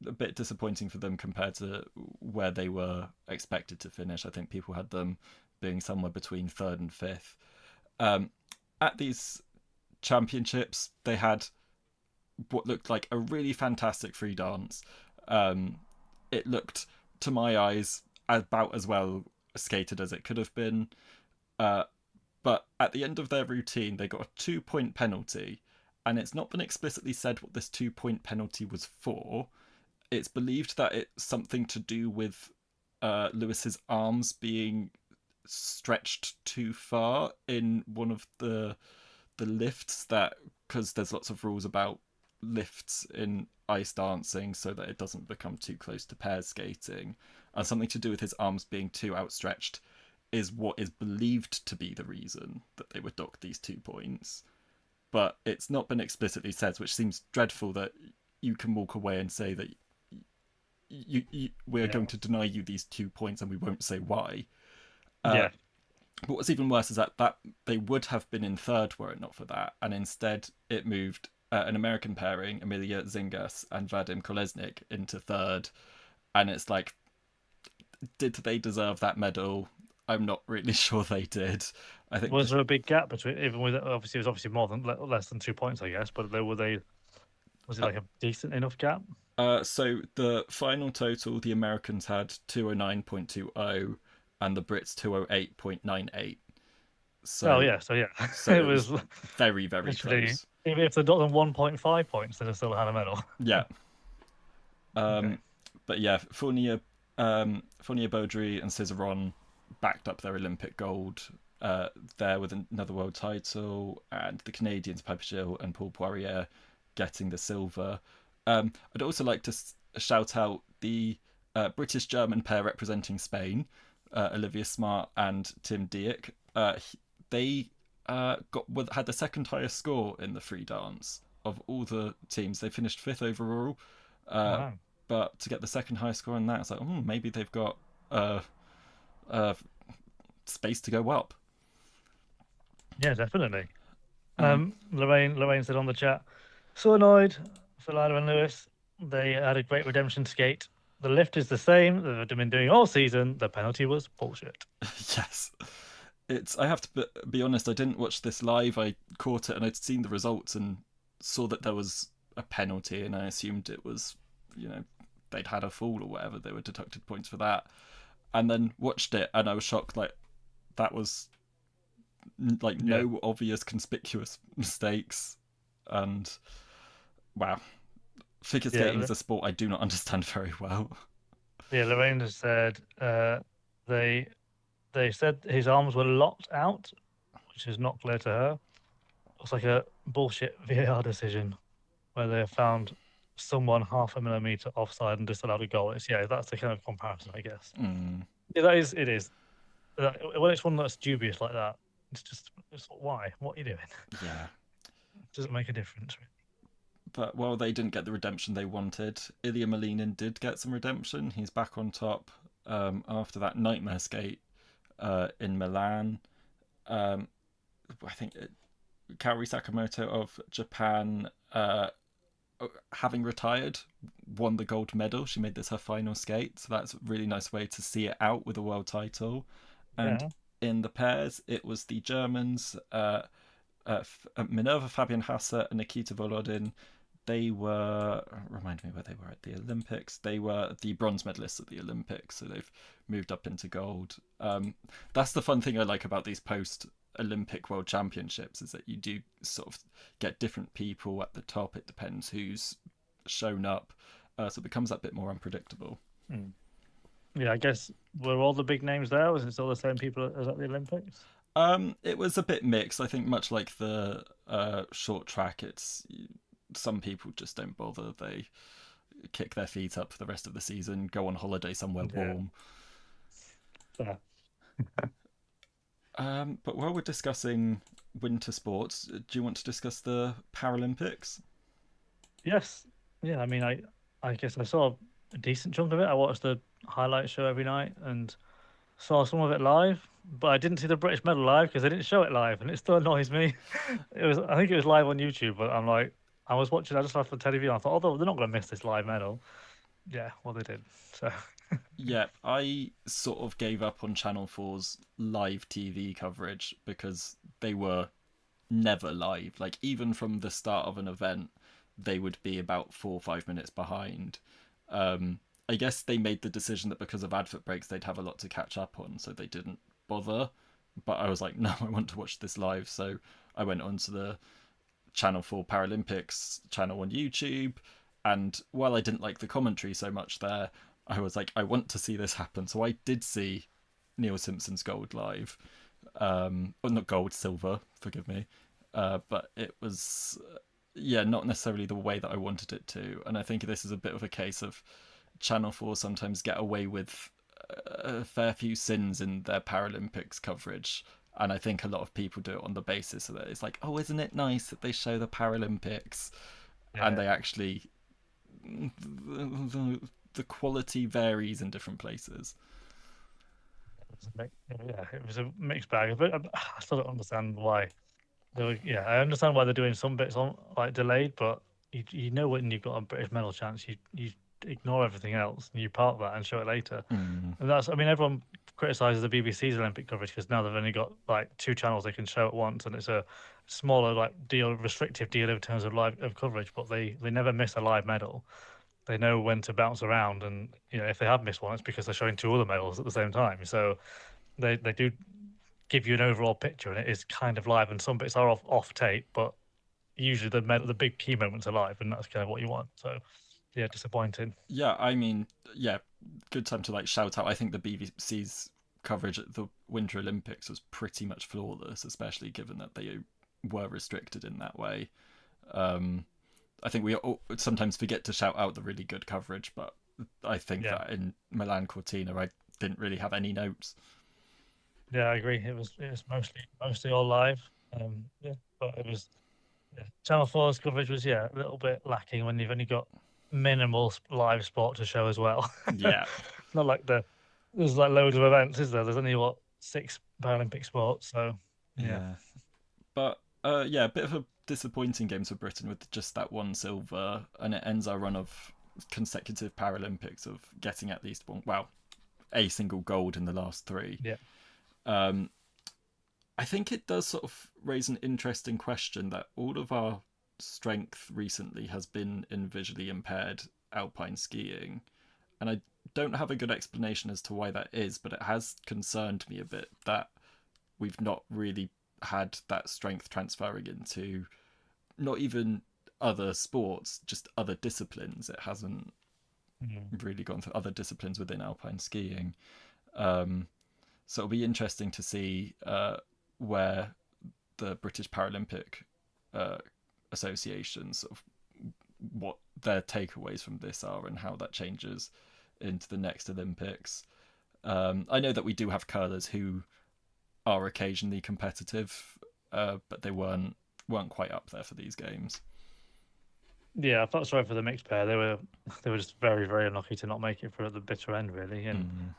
a bit disappointing for them compared to where they were expected to finish. I think people had them being somewhere between third and fifth. At these championships, they had what looked like a really fantastic free dance. It looked, to my eyes, about as well skated as it could have been. But at the end of their routine, they got a 2 point penalty, and it's not been explicitly said what this 2 point penalty was for. It's believed that it's something to do with Lewis's arms being stretched too far in one of the lifts, that because there's lots of rules about lifts in ice dancing so that it doesn't become too close to pair skating, and something to do with his arms being too outstretched is what is believed to be the reason that they were docked these 2 points. But it's not been explicitly said, which seems dreadful that you can walk away and say that we're Yeah. going to deny you these 2 points and we won't say why. Yeah. But what's even worse is that they would have been in third were it not for that, and instead it moved an American pairing, Amelia Zingas and Vadim Kolesnik, into third. And it's like, did they deserve that medal? I'm not really sure they did. I think Was there a big gap between, even with obviously it was obviously more than less than 2 points, I guess, but were they was it like a decent enough gap? so the final total, the Americans had 209.20 and the Brits 208.98. Oh So yeah, so yeah, so it it was was very, very literally close. even if they'd gotten 1.5 points, they'd have still had a medal. Yeah. Okay. But yeah, Fournier Baudry and Cizeron backed up their Olympic gold there with another world title, and the Canadians, Piper Gill and Paul Poirier, getting the silver. I'd also like to shout out the British German pair representing Spain, Olivia Smart and Tim Dieck. They had the second highest score in the free dance of all the teams. They finished fifth overall, Wow. but to get the second highest score in that, it's like, maybe they've got uh, uh, space to go up. Yeah, definitely. Um, Lorraine said on the chat, so annoyed for Lilah and Lewis. They had a great redemption skate. The lift is the same that they've been doing all season. The penalty was bullshit. yes, it's. I have to be honest. I didn't watch this live. I caught it and I'd seen the results and saw that there was a penalty, and I assumed it was, they'd had a fall or whatever. They were deducted points for that, and then watched it and I was shocked. Like, that was like Yeah. no obvious conspicuous mistakes, and wow, figure skating Yeah. is a sport I do not understand very well. Yeah. Lorraine has said they they said his arms were locked out, which is not clear to her. Looks like a bullshit VAR decision where they have found someone half a millimeter offside and disallowed a goal. Yeah, that's the kind of comparison, I guess. Mm, Yeah, that is. It is. When it's one that's dubious like that, it's why? What are you doing? yeah, Doesn't make a difference. but while they didn't get the redemption they wanted, Ilya Malinin did get some redemption. He's back on top after that nightmare skate in Milan. Um, I think Kaori Sakamoto of Japan, having retired, won the gold medal. She made this her final skate, so that's a really nice way to see it out with a world title. And Yeah. in the pairs, it was the Germans, Minerva Fabian Hasse and Nikita Volodin. They were, remind me where they were at the Olympics. They were the bronze medalists at the Olympics, so they've moved up into gold. That's the fun thing I like about these post Olympic World Championships, is that you do sort of get different people at the top. It depends who's shown up, so it becomes that bit more unpredictable. Hmm. Yeah, I guess were all the big names there? Was it still the same people as at the Olympics? It was a bit mixed. I think much like the short track, it's some people just don't bother. They kick their feet up for the rest of the season, go on holiday somewhere Yeah. warm. Yeah. But while we're discussing winter sports, do you want to discuss the Paralympics? Yes. Yeah. I mean, I guess I saw a decent chunk of it. I watched the highlight show every night and saw some of it live, but I didn't see the British medal live because they didn't show it live, and it still annoys me. I think it was live on YouTube, but I'm like, I was watching. I just off the television. I thought, although they're not going to miss this live medal. Yeah, well, they did. So Yeah, I sort of gave up on Channel 4's live TV coverage because they were never live. Like, even from the start of an event, they would be about 4 or 5 minutes behind. I guess they made the decision that because of advert breaks, they'd have a lot to catch up on, so they didn't bother. But I was like, no, I want to watch this live. So I went onto the Channel 4 Paralympics channel on YouTube. And while I didn't like the commentary so much there, I was like, I want to see this happen. So I did see Neil Simpson's gold live. Well, not gold, silver, forgive me. But it was, yeah, not necessarily the way that I wanted it to. And I think this is a bit of a case of Channel 4 sometimes get away with a fair few sins in their Paralympics coverage. And I think a lot of people do it on the basis that it's like, oh, isn't it nice that they show the Paralympics? And yeah, they actually, the quality varies in different places. yeah, it was a mixed bag. But I still don't understand why. Yeah, I understand why they're doing some bits on like delayed, but you know when you've got a British medal chance, you ignore everything else and you park that and show it later. Mm, And that's, I mean, everyone criticizes the BBC's Olympic coverage because now they've only got like two channels they can show at once, and it's a smaller like deal, restrictive deal in terms of live of coverage. But they never miss a live medal. They know when to bounce around, and if they have missed one, it's because they're showing two other medals at the same time. So they do give you an overall picture, and it is kind of live. And some bits are off tape, but usually the big key moments are live, and that's kind of what you want. So yeah, disappointing. yeah, I mean, yeah, good time to like shout out. I think the BBC's coverage at the Winter Olympics was pretty much flawless, especially given that they were restricted in that way. I think we sometimes forget to shout out the really good coverage, but I think Yeah, that in Milan-Cortina, I didn't really have any notes. yeah, I agree. It was mostly all live. Yeah, but it was yeah. Channel 4's coverage was a little bit lacking when you've only got minimal live sport to show as well. Yeah, It's not like there's like loads of events, is there? There's only what six Paralympic sports, so yeah, yeah. But yeah, a bit of a disappointing games for Britain with just that one silver, and it ends our run of consecutive Paralympics of getting at least one, well, a single gold in the last three. yeah, I think it does sort of raise an interesting question that all of our strength recently has been in visually impaired alpine skiing. And I don't have a good explanation as to why that is, but it has concerned me a bit that we've not really had that strength transferring into not even other sports, just other disciplines. It hasn't mm, really gone through other disciplines within alpine skiing. So it'll be interesting to see where the British Paralympic uh, Association sort of what their takeaways from this are and how that changes into the next Olympics. I know that we do have curlers who are occasionally competitive, but they weren't quite up there for these games. yeah. I felt sorry for the mixed pair. They were just very very unlucky to not make it through at the bitter end, really, and Mm,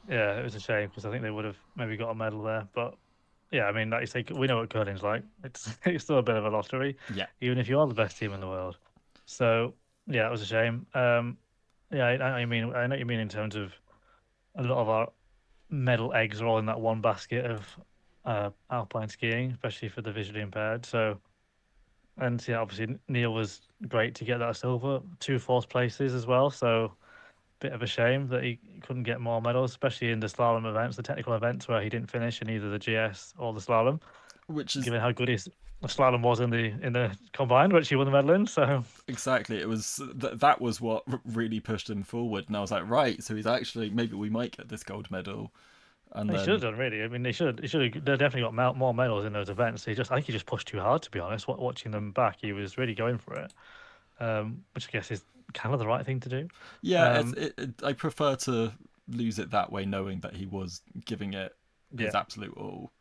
yeah, it was a shame because I think they would have maybe got a medal there, but. Yeah, I mean, like you say, we know what curling's like. It's still a bit of a lottery, yeah, even if you are the best team in the world. So yeah, it was a shame. Yeah, I know what you mean in terms of a lot of our medal eggs are all in that one basket of alpine skiing, especially for the visually impaired. So and yeah, obviously Neil was great to get that silver, two fourth places as well. So bit of a shame that he couldn't get more medals, especially in the slalom events, the technical events where he didn't finish in either the GS or the slalom, which is given how good his slalom was in the combined, which she won the medal in. So Exactly. It was that was what really pushed him forward, and I was like, right, so he's actually maybe we might get this gold medal, and they should have then done really. I mean, they should have. They definitely got more medals in those events. I think he just pushed too hard. To be honest, watching them back, he was really going for it, which I guess is kind of the right thing to do. yeah, Um, I prefer to lose it that way, knowing that he was giving it yeah. his absolute all.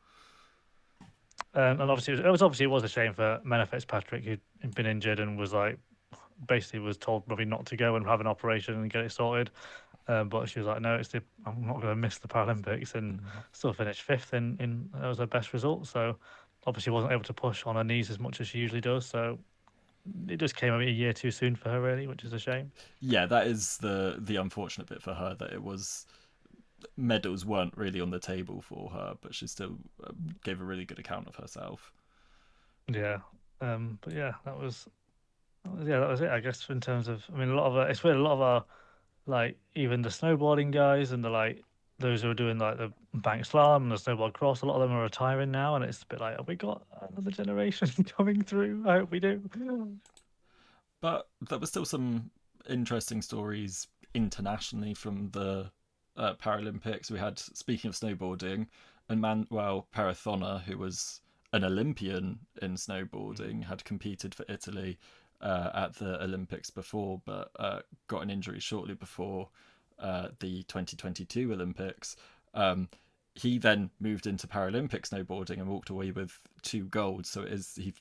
And obviously, it was a shame for Menna Fitzpatrick, who'd been injured and was like basically was told probably not to go and have an operation and get it sorted. But she was like, no, I'm not going to miss the Paralympics, and still finished fifth in that was her best result. So obviously wasn't able to push on her knees as much as she usually does. So it just came a year too soon for her, really, which is a shame. Yeah, that is the unfortunate bit for her, that it was medals weren't really on the table for her, but she still gave a really good account of herself. Yeah. But yeah, that was it. I guess in terms of, I mean, it's weird. A lot of our like even the snowboarding guys and the like those who are doing like the bank slalom and the snowboard cross, a lot of them are retiring now, and it's a bit like, have we got another generation coming through? I hope we do. But there were still some interesting stories internationally from the Paralympics. We had, speaking of snowboarding, and Manuel Parathona, who was an Olympian in snowboarding, had competed for Italy at the Olympics before, but got an injury shortly before the 2022 Olympics. He then moved into Paralympic snowboarding and walked away with two golds. So he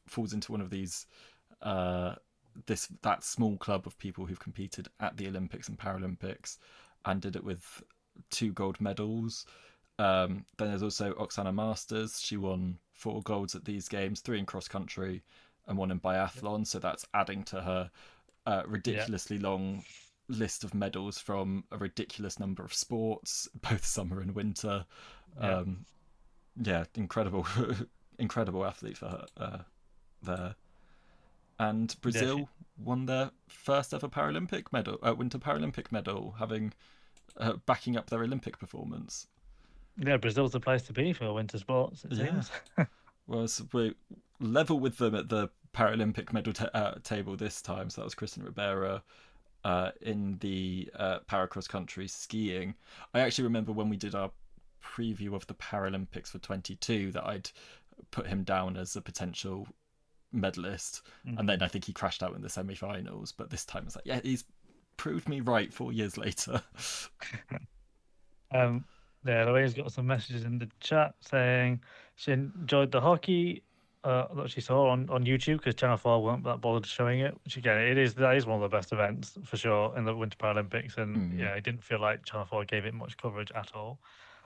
falls into one of these that small club of people who've competed at the Olympics and Paralympics and did it with two gold medals. Then there's also Oksana Masters. She won 4 golds at these games, 3 in cross country and 1 in biathlon. So that's adding to her Yeah, ridiculously long list of medals from a ridiculous number of sports, both summer and winter. yeah, Yeah, incredible, incredible athlete for her there. And yeah. Brazil won their first ever Paralympic medal, Winter Paralympic medal, having backing up their Olympic performance. Brazil's the place to be for winter sports, it Yeah, seems. well, so we're level with them at the Paralympic medal table this time. So that was Kristen Ribera in the paracross country skiing. I actually remember when we did our preview of the Paralympics for 22 that I'd put him down as a potential medalist, and then I think he crashed out in the semi-finals. But this time it's like, yeah, he's proved me right 4 years later. Um, yeah, Louise's got some messages in the chat saying she enjoyed the hockey that she saw on YouTube because Channel 4 weren't that bothered showing it. Which again, that is one of the best events for sure in the Winter Paralympics, and Mm. yeah, it didn't feel like Channel 4 gave it much coverage at all.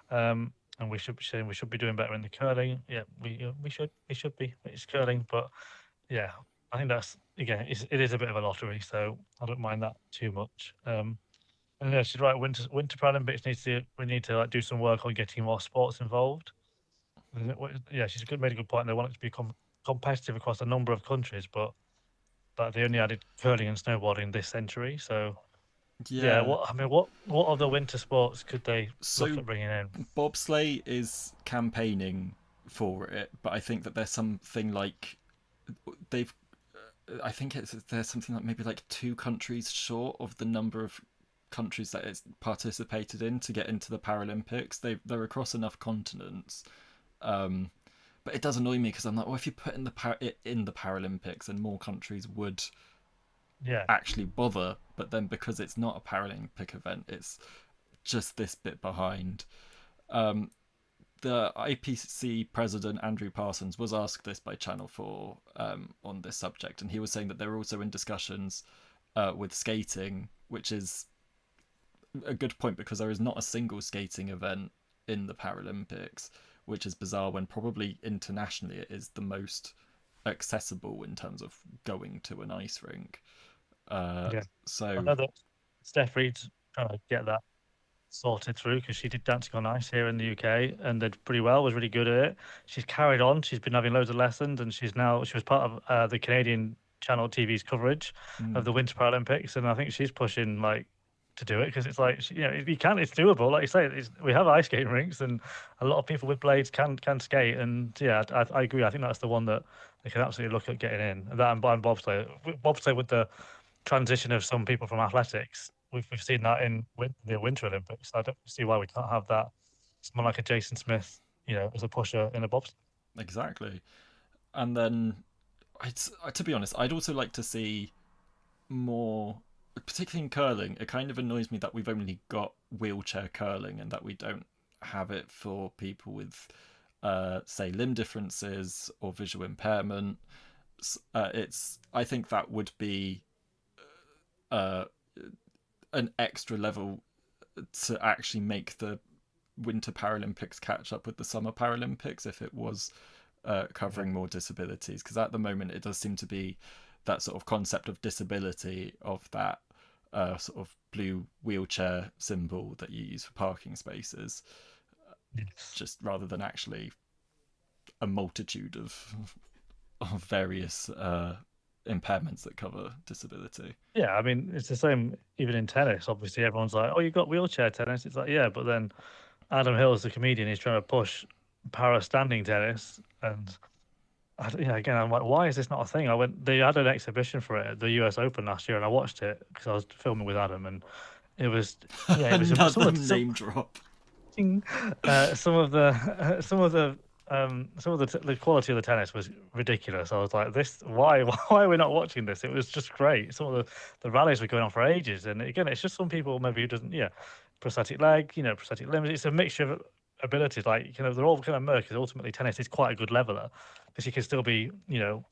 And we should be saying we should be doing better in the curling. Yeah, we should be. It's curling, but yeah, I think that's again, it is a bit of a lottery, so I don't mind that too much. And yeah, she's right. Winter Paralympics we need to like do some work on getting more sports involved. Yeah, made a good point. They want it to be competitive across a number of countries, but they only added curling and snowboarding this century. So yeah, Yeah. what other winter sports could they look So at bringing in? bobsleigh is campaigning for it, but I think that there's something like they've. I think there's something like maybe like 2 countries short of the number of countries that it's participated in to get into the Paralympics. They're across enough continents. But it does annoy me because I'm like, well, if you put it in the Paralympics, and more countries would Yeah, actually bother. But then because it's not a Paralympic event, it's just this bit behind. The IPC president Andrew Parsons was asked this by Channel 4 on this subject, and he was saying that they're also in discussions with skating, which is a good point because there is not a single skating event in the Paralympics, which is bizarre when probably internationally it is the most accessible in terms of going to an ice rink. yeah. I So know that Steph Reed's trying to get that sorted through because she did dancing on ice here in the UK and did pretty well. Was really good at it. She's carried on. She's been having loads of lessons, and she was part of the Canadian Channel TV's coverage of mm, the Winter Paralympics, and I think she's pushing like to do it because it's like you can, it's doable. Like you say, we have ice skating rinks and a lot of people with blades can skate. And yeah, I agree. I think that's the one that they can absolutely look at getting in. And that and bobsleigh with the transition of some people from athletics. We've seen that in the Winter Olympics. I don't see why we can't have that. Someone like a Jason Smith, as a pusher in a bobsleigh. Exactly. And then, to be honest, I'd also like to see more, particularly in curling. It kind of annoys me that we've only got wheelchair curling and that we don't have it for people with, say, limb differences or visual impairment. I think that would be an extra level to actually make the Winter Paralympics catch up with the Summer Paralympics if it was covering more disabilities, because at the moment it does seem to be that sort of concept of disability, of that sort of blue wheelchair symbol that you use for parking spaces, just rather than actually a multitude of various impairments that cover disability. Yeah, I mean, it's the same even in tennis. Obviously, everyone's like, "Oh, you've got wheelchair tennis." It's like, yeah, but then Adam Hill's the comedian. He's trying to push para standing tennis, and again, I'm like, why is this not a thing? They had an exhibition for it at the US Open last year, and I watched it because I was filming with Adam, and it was, yeah, it was Another name drop. The quality of the tennis was ridiculous. I was like, this, why why are we not watching this? It was just great. Some of the rallies were going on for ages, and again, it's just some people maybe who doesn't, prosthetic leg, prosthetic limbs. It's a mixture of abilities. Like, they're all kind of merged, because ultimately tennis is quite a good leveler, because you can still be, you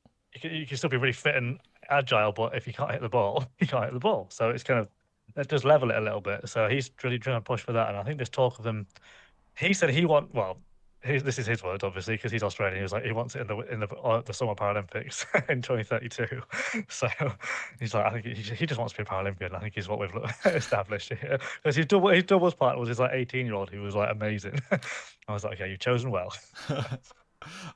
can still be really fit and agile, but if you can't hit the ball, you can't hit the ball. So it's kind of, that does level it a little bit. So he's really trying to push for that, and I think there's talk of them. He said this is his word, obviously, because he's Australian. He was like, he wants it in the Summer Paralympics in 2032. So he's like, I think he just wants to be a Paralympian. I think is what we've established here. Because his doubles partner was his like 18-year-old who was like amazing. I was like, okay, you've chosen well.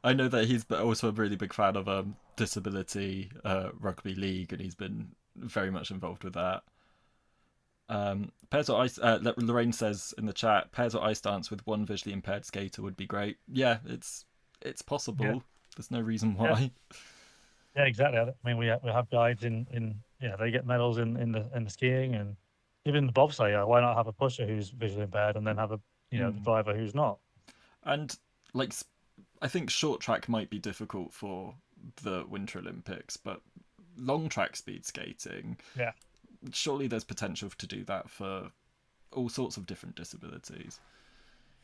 I know that he's also a really big fan of disability rugby league, and he's been very much involved with that. Pairs or ice. Lorraine says in the chat, pairs or ice dance with one visually impaired skater would be great. Yeah, it's possible. Yeah. There's no reason why. Yeah, exactly. I mean, we have guides in they get medals in the skiing, and even the bobsleigh. Yeah, why not have a pusher who's visually impaired and then have the driver who's not? And like, I think short track might be difficult for the Winter Olympics, but long track speed skating. Yeah. Surely there's potential to do that for all sorts of different disabilities.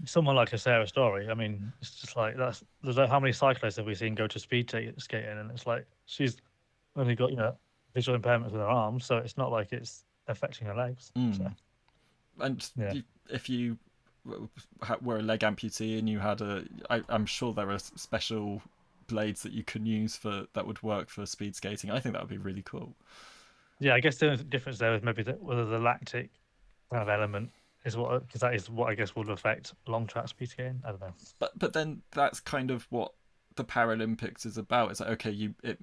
Someone like a Sarah Story, I mean, it's just like there's like, how many cyclists have we seen go to speed skating, and it's like she's only got visual impairments with her arms, so it's not like it's affecting her legs. So. And if you were a leg amputee and you had I'm sure there are special blades that you can use that would work for speed skating. I think that would be really cool. Yeah, I guess the difference there is maybe whether the lactic kind of element is because that is what I guess would affect long track speed skating. I don't know. But then that's kind of what the Paralympics is about. It's like, okay, it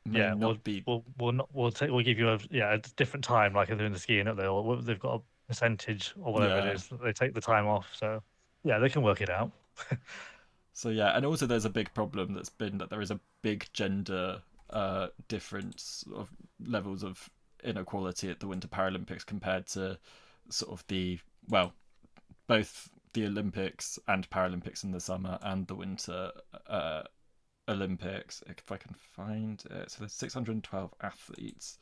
may not be. We'll give you a different time, like they're in the skiing, don't they? Or they've got a percentage or whatever it is. They take the time off, so yeah, they can work it out. So yeah, and also there's a big problem that's been that there is a big gender difference of levels of inequality at the Winter Paralympics compared to sort of both the Olympics and Paralympics in the summer and the Winter Olympics. If I can find it, so there's 612 athletes.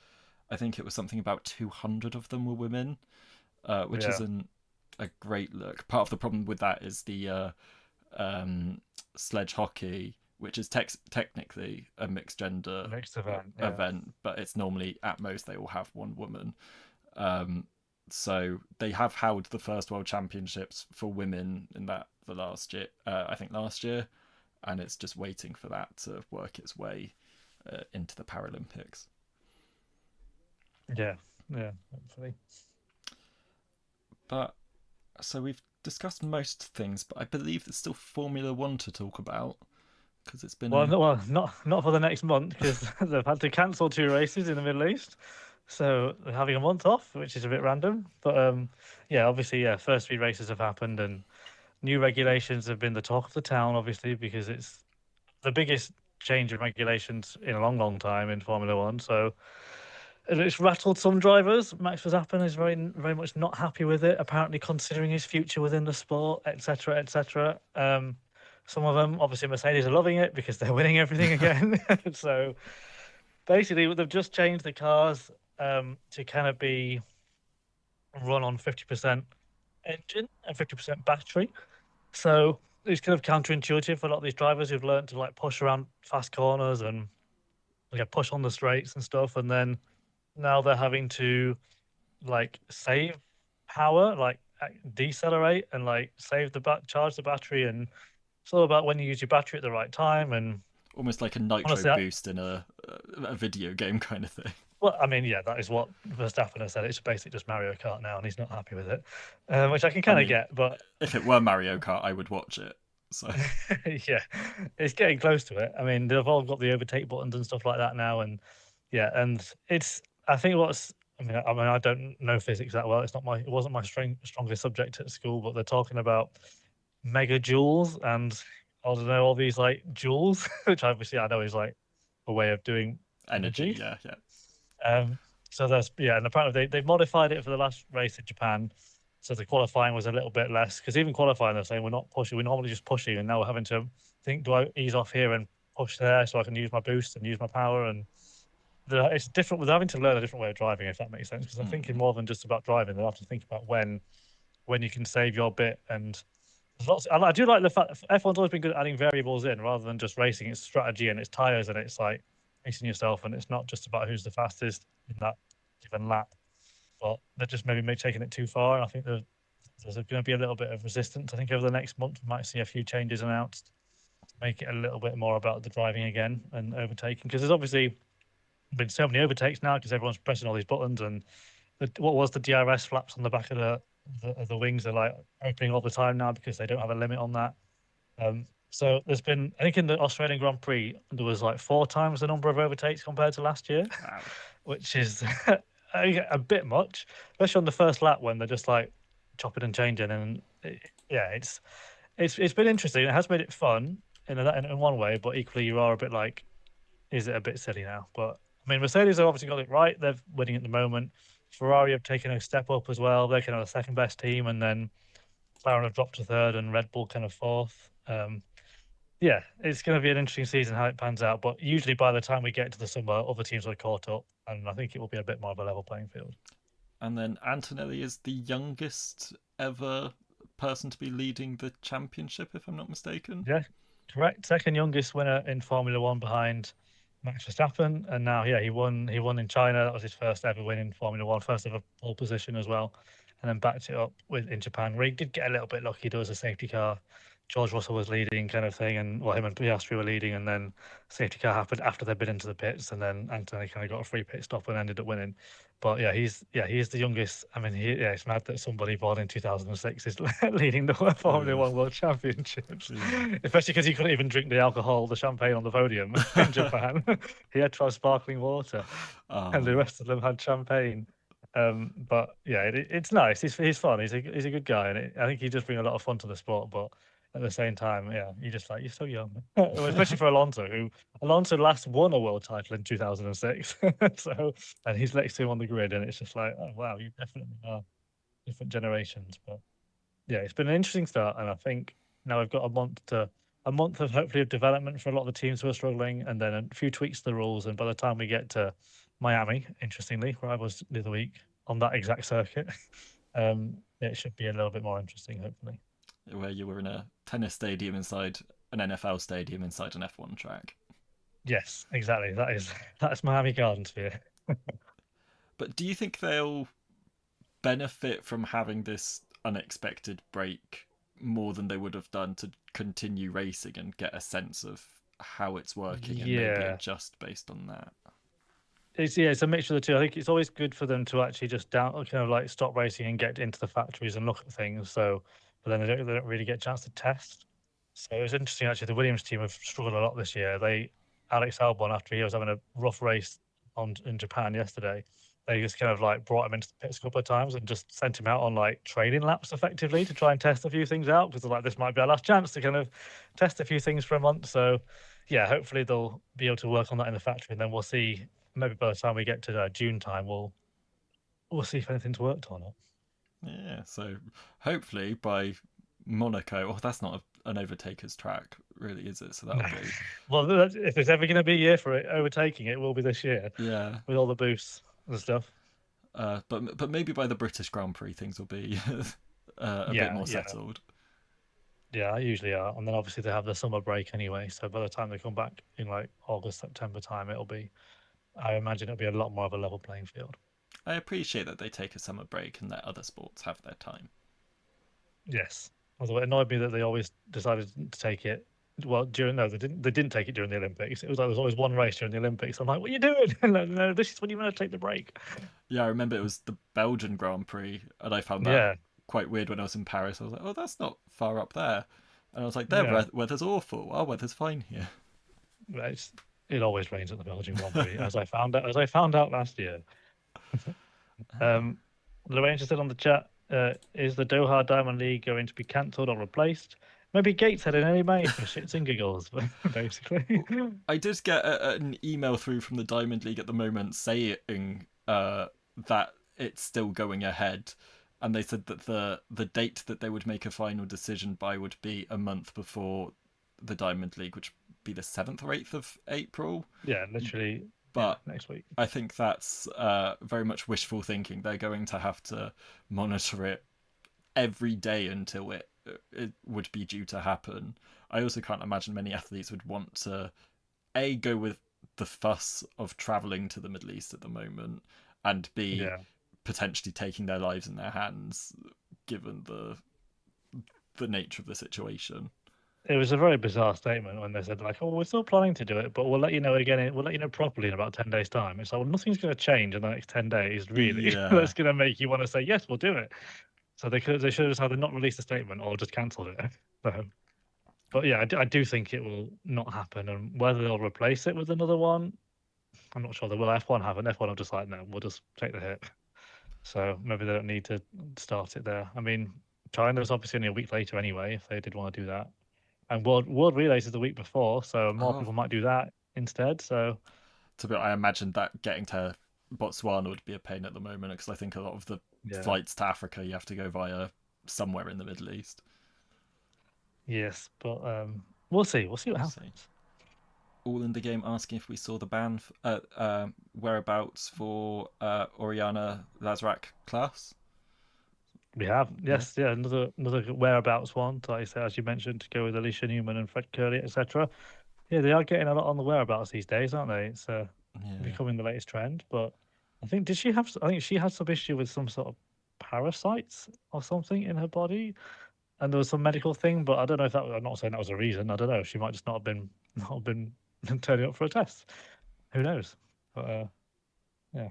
I think it was something about 200 of them were women, which isn't a great look. Part of the problem with that is the sledge hockey, which is technically a mixed gender event, but it's normally at most they all have one woman. So they have held the first World Championships for women in the last year, and it's just waiting for that to work its way into the Paralympics. Yeah, hopefully. But so we've discussed most things, but I believe there's still Formula One to talk about. Because it's been not for the next month, because they've had to cancel 2 races in the Middle East. So they're having a month off, which is a bit random. But yeah, obviously, yeah, first three races have happened, and new regulations have been the talk of the town, obviously, because it's the biggest change in regulations in a long, long time in Formula One. So and it's rattled some drivers. Max Verstappen is very, very much not happy with it. Apparently, considering his future within the sport, etc., etc. Some of them, obviously, Mercedes are loving it because they're winning everything again. So basically, they've just changed the cars to kind of be run on 50% engine and 50% battery. So it's kind of counterintuitive for a lot of these drivers who've learned to like push around fast corners and like push on the straights and stuff, and then now they're having to like save power, like decelerate and like save the charge the battery, and it's all about when you use your battery at the right time. And Almost like a nitro honestly, boost in a video game kind of thing. well, I mean, yeah, that is what Verstappen has said. It's basically just Mario Kart now, and he's not happy with it, which I can I kind of mean, get. But if it were Mario Kart, I would watch it. So yeah, it's getting close to it. I mean, they've all got the overtake buttons and stuff like that now, and yeah, and it's. I think what's. I mean, I don't know physics that well. It wasn't my strongest subject at school, but they're talking about megajoules and I don't know all these like joules, which obviously I know is like a way of doing energy, energy. yeah, yeah. Um, so that's yeah, and apparently they've modified it for the last race in Japan. So the qualifying was a little bit less because even qualifying, they're saying we're not pushing. We're normally just pushing, and now we're having to think: do I ease off here and push there so I can use my boost and use my power? And it's different with having to learn a different way of driving, if that makes sense. Because I'm thinking more than just about driving. They have to think about when you can save your bit. And there's lots. I do like the fact that F1's always been good at adding variables in rather than just racing. It's strategy and it's tires and it's like pacing yourself, and it's not just about who's the fastest in that given lap. But they're just maybe taking it too far. And I think there's going to be a little bit of resistance. I think over the next month we might see a few changes announced to make it a little bit more about the driving again and overtaking, because there's obviously been so many overtakes now because everyone's pressing all these buttons, and what was the DRS flaps on the back of the wings are like opening all the time now because they don't have a limit on that. So there's been, I think in the Australian Grand Prix there was like 4 times the number of overtakes compared to last year, Wow. which is a bit much, especially on the first lap when they're just like chopping and changing. And yeah, it's been interesting. It has made it fun in one way, but equally you are a bit like, is it a bit silly now? But I mean, Mercedes have obviously got it right. They're winning at the moment. Ferrari have taken a step up as well. They're kind of the second best team, and then McLaren have dropped to third, and Red Bull kind of fourth. Yeah, it's going to be an interesting season how it pans out. But usually by the time we get to the summer, other teams are caught up, and I think it will be a bit more of a level playing field. And then Antonelli is the youngest ever person to be leading the championship, if I'm not mistaken. Yeah, correct. Second youngest winner in Formula One behind Max Verstappen, and now yeah, he won. He won in China. That was his first ever win in Formula One, first ever pole position as well, and then backed it up with in Japan, where he did get a little bit lucky. There was a safety car. George Russell was leading, kind of thing, and well, him and Piastri were leading, and then safety car happened after they'd been into the pits, and then Anthony kind of got a free pit stop and ended up winning. But yeah, he's the youngest. I mean, it's mad that somebody born in 2006 is leading the Formula One World Championships, especially because he couldn't even drink the alcohol, the champagne on the podium in Japan. He had to have sparkling water, and the rest of them had champagne. But yeah, it's nice. He's fun. He's a good guy, and I think he does bring a lot of fun to the sport. But at the same time, yeah, you just like, you're so young, especially for Alonso last won a world title in 2006. So, and he's next to him on the grid, and it's just like, oh wow, you definitely are different generations. But yeah, it's been an interesting start, and I think now we've got a month of hopefully of development for a lot of the teams who are struggling, and then a few tweaks to the rules. And by the time we get to Miami, interestingly, where I was the other week on that exact circuit, it should be a little bit more interesting, hopefully. Where you were in a tennis stadium inside an NFL stadium inside an F1 track. Yes, exactly. That's Miami Gardens for you. But do you think they'll benefit from having this unexpected break more than they would have done to continue racing and get a sense of how it's working and maybe adjust based on that? It's a mixture of the two. I think it's always good for them to actually just kind of like stop racing and get into the factories and look at things. So, but then they don't really get a chance to test. So it was interesting actually. The Williams team have struggled a lot this year. Alex Albon, after he was having a rough race in Japan yesterday, they just kind of like brought him into the pits a couple of times and just sent him out on like training laps effectively to try and test a few things out because they're like, this might be our last chance to kind of test a few things for a month. So yeah, hopefully they'll be able to work on that in the factory, and then we'll see. Maybe by the time we get to June time, we'll see if anything's worked or not. Yeah, so hopefully by Monaco, oh, that's not an overtaker's track, really, is it? So that'll be, Well, if there's ever going to be a year for it overtaking, it will be this year yeah. with all the boosts and stuff. But maybe by the British Grand Prix things will be a bit Yeah, more yeah, settled. yeah. I usually are, and then obviously they have the summer break anyway. So by the time they come back in like August, September time, it'll be. I imagine it'll be a lot more of a level playing field. I appreciate that they take a summer break and let other sports have their time. Yes. Although it annoyed me that they always decided to take it. Well, during no, they didn't. They didn't take it during the Olympics. It was like there was always one race during the Olympics. I'm like, what are you doing? No, this is when you want to take the break. Yeah, I remember it was the Belgian Grand Prix, and I found that Yeah, quite weird when I was in Paris. I was like, oh, that's not far up there. And I was like, their yeah. weather's awful. Our weather's fine here. It's, it always rains at the Belgian Grand Prix, as I found out. As I found out last year. Lorraine just said on the chat, is the Doha Diamond League going to be cancelled or replaced? Maybe Gateshead in any May for shits and giggles, basically. I did get an email through from the Diamond League at the moment saying that it's still going ahead, and they said that the date that they would make a final decision by would be a month before the Diamond League, which would be the 7th or 8th of April. Yeah, literally. But yeah, next week. I think that's very much wishful thinking. They're going to have to monitor it every day until it would be due to happen. I also can't imagine many athletes would want to go with the fuss of traveling to the Middle East at the moment, and b, Yeah. potentially taking their lives in their hands given the nature of the situation. It was a very bizarre statement when they said like, "Oh, we're still planning to do it, but we'll let you know again. We'll let you know properly in about 10 days' time." It's like, well, nothing's going to change in the next 10 days, really. Yeah. That's going to make you want to say yes, we'll do it. So they should have just either not released a statement or just cancelled it. So, but yeah, I do think it will not happen, and whether they'll replace it with another one, I'm not sure. They will. F1 haven't. F1 are just like, no, we'll just take the hit. So maybe they don't need to start it there. I mean, China's obviously only a week later anyway, if they did want to do that. And World Relays is the week before, so more Oh, people might do that instead. So I imagine that getting to Botswana would be a pain at the moment, because I think a lot of the yeah, flights to Africa you have to go via somewhere in the Middle East. yes, but we'll see. We'll see what We'll see. happens. All in the game asking if we saw the band whereabouts for Oriana Lazrak class. We have, yes, yeah, another whereabouts one. Like I said, as you mentioned, to go with Alicia Newman and Fred Curley, etc. Yeah, they are getting a lot on the whereabouts these days, aren't they? It's Yeah. becoming the latest trend. But I think did she have? I think she had some issue with some sort of parasites or something in her body, and there was some medical thing. But I don't know if that. I'm not saying that was a reason. I don't know. She might just not have been turning up for a test. Who knows? But yeah,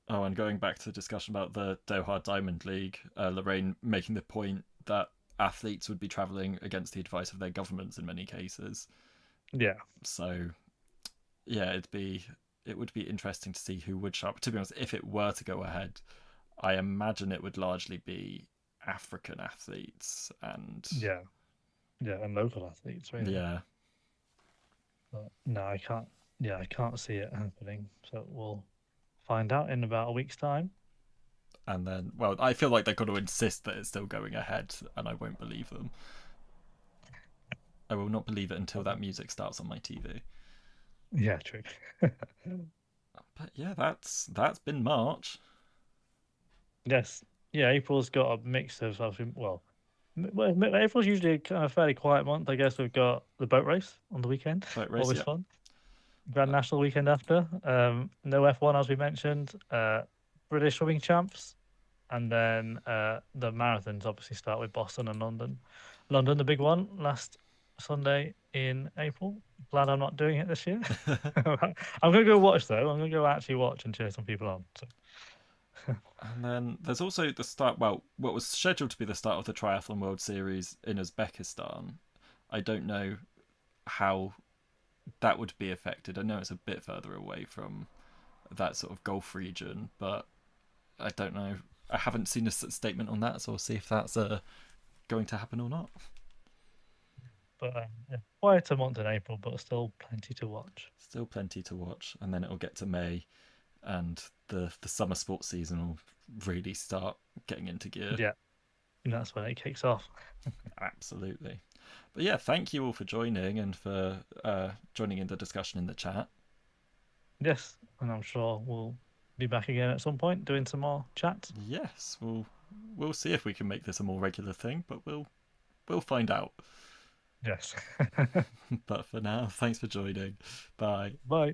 Oh, and going back to the discussion about the Doha Diamond League, Lorraine making the point that athletes would be travelling against the advice of their governments in many cases. yeah, So yeah, it would be interesting to see who would show up. To be honest, if it were to go ahead, I imagine it would largely be African athletes and yeah, yeah, and local athletes really. yeah. But no, I can't. Yeah, I can't see it happening. So we'll find out in about a week's time. And then, well, I feel like they're going to insist that it's still going ahead, and I won't believe them. I will not believe it until that music starts on my TV. Yeah, true. But yeah, that's been March. Yes. Yeah, April's got a mix of, well, April's usually a kind of fairly quiet month. I guess we've got the boat race on the weekend. Boat race, Always yeah. fun. Grand National weekend after. No F1, as we mentioned. British swimming champs. And then the marathons obviously start with Boston and London. London, the big one, last Sunday in April. Glad I'm not doing it this year. I'm going to go watch, though. I'm going to go actually watch and cheer some people on. So. And then there's also the start, well, what was scheduled to be the start of the Triathlon World Series in Uzbekistan. I don't know how that would be affected. I know it's a bit further away from that sort of Gulf region, but I don't know. I haven't seen a statement on that, so we'll see if that's going to happen or not. But yeah, quieter month in April, but still plenty to watch. Still plenty to watch, and then it'll get to May, and the summer sports season will really start getting into gear. Yeah, and that's when it kicks off. Absolutely. But yeah, thank you all for joining and for joining in the discussion in the chat. Yes, and I'm sure we'll be back again at some point doing some more chats. Yes, we'll see if we can make this a more regular thing, but we'll find out. Yes. But for now, thanks for joining. Bye. Bye.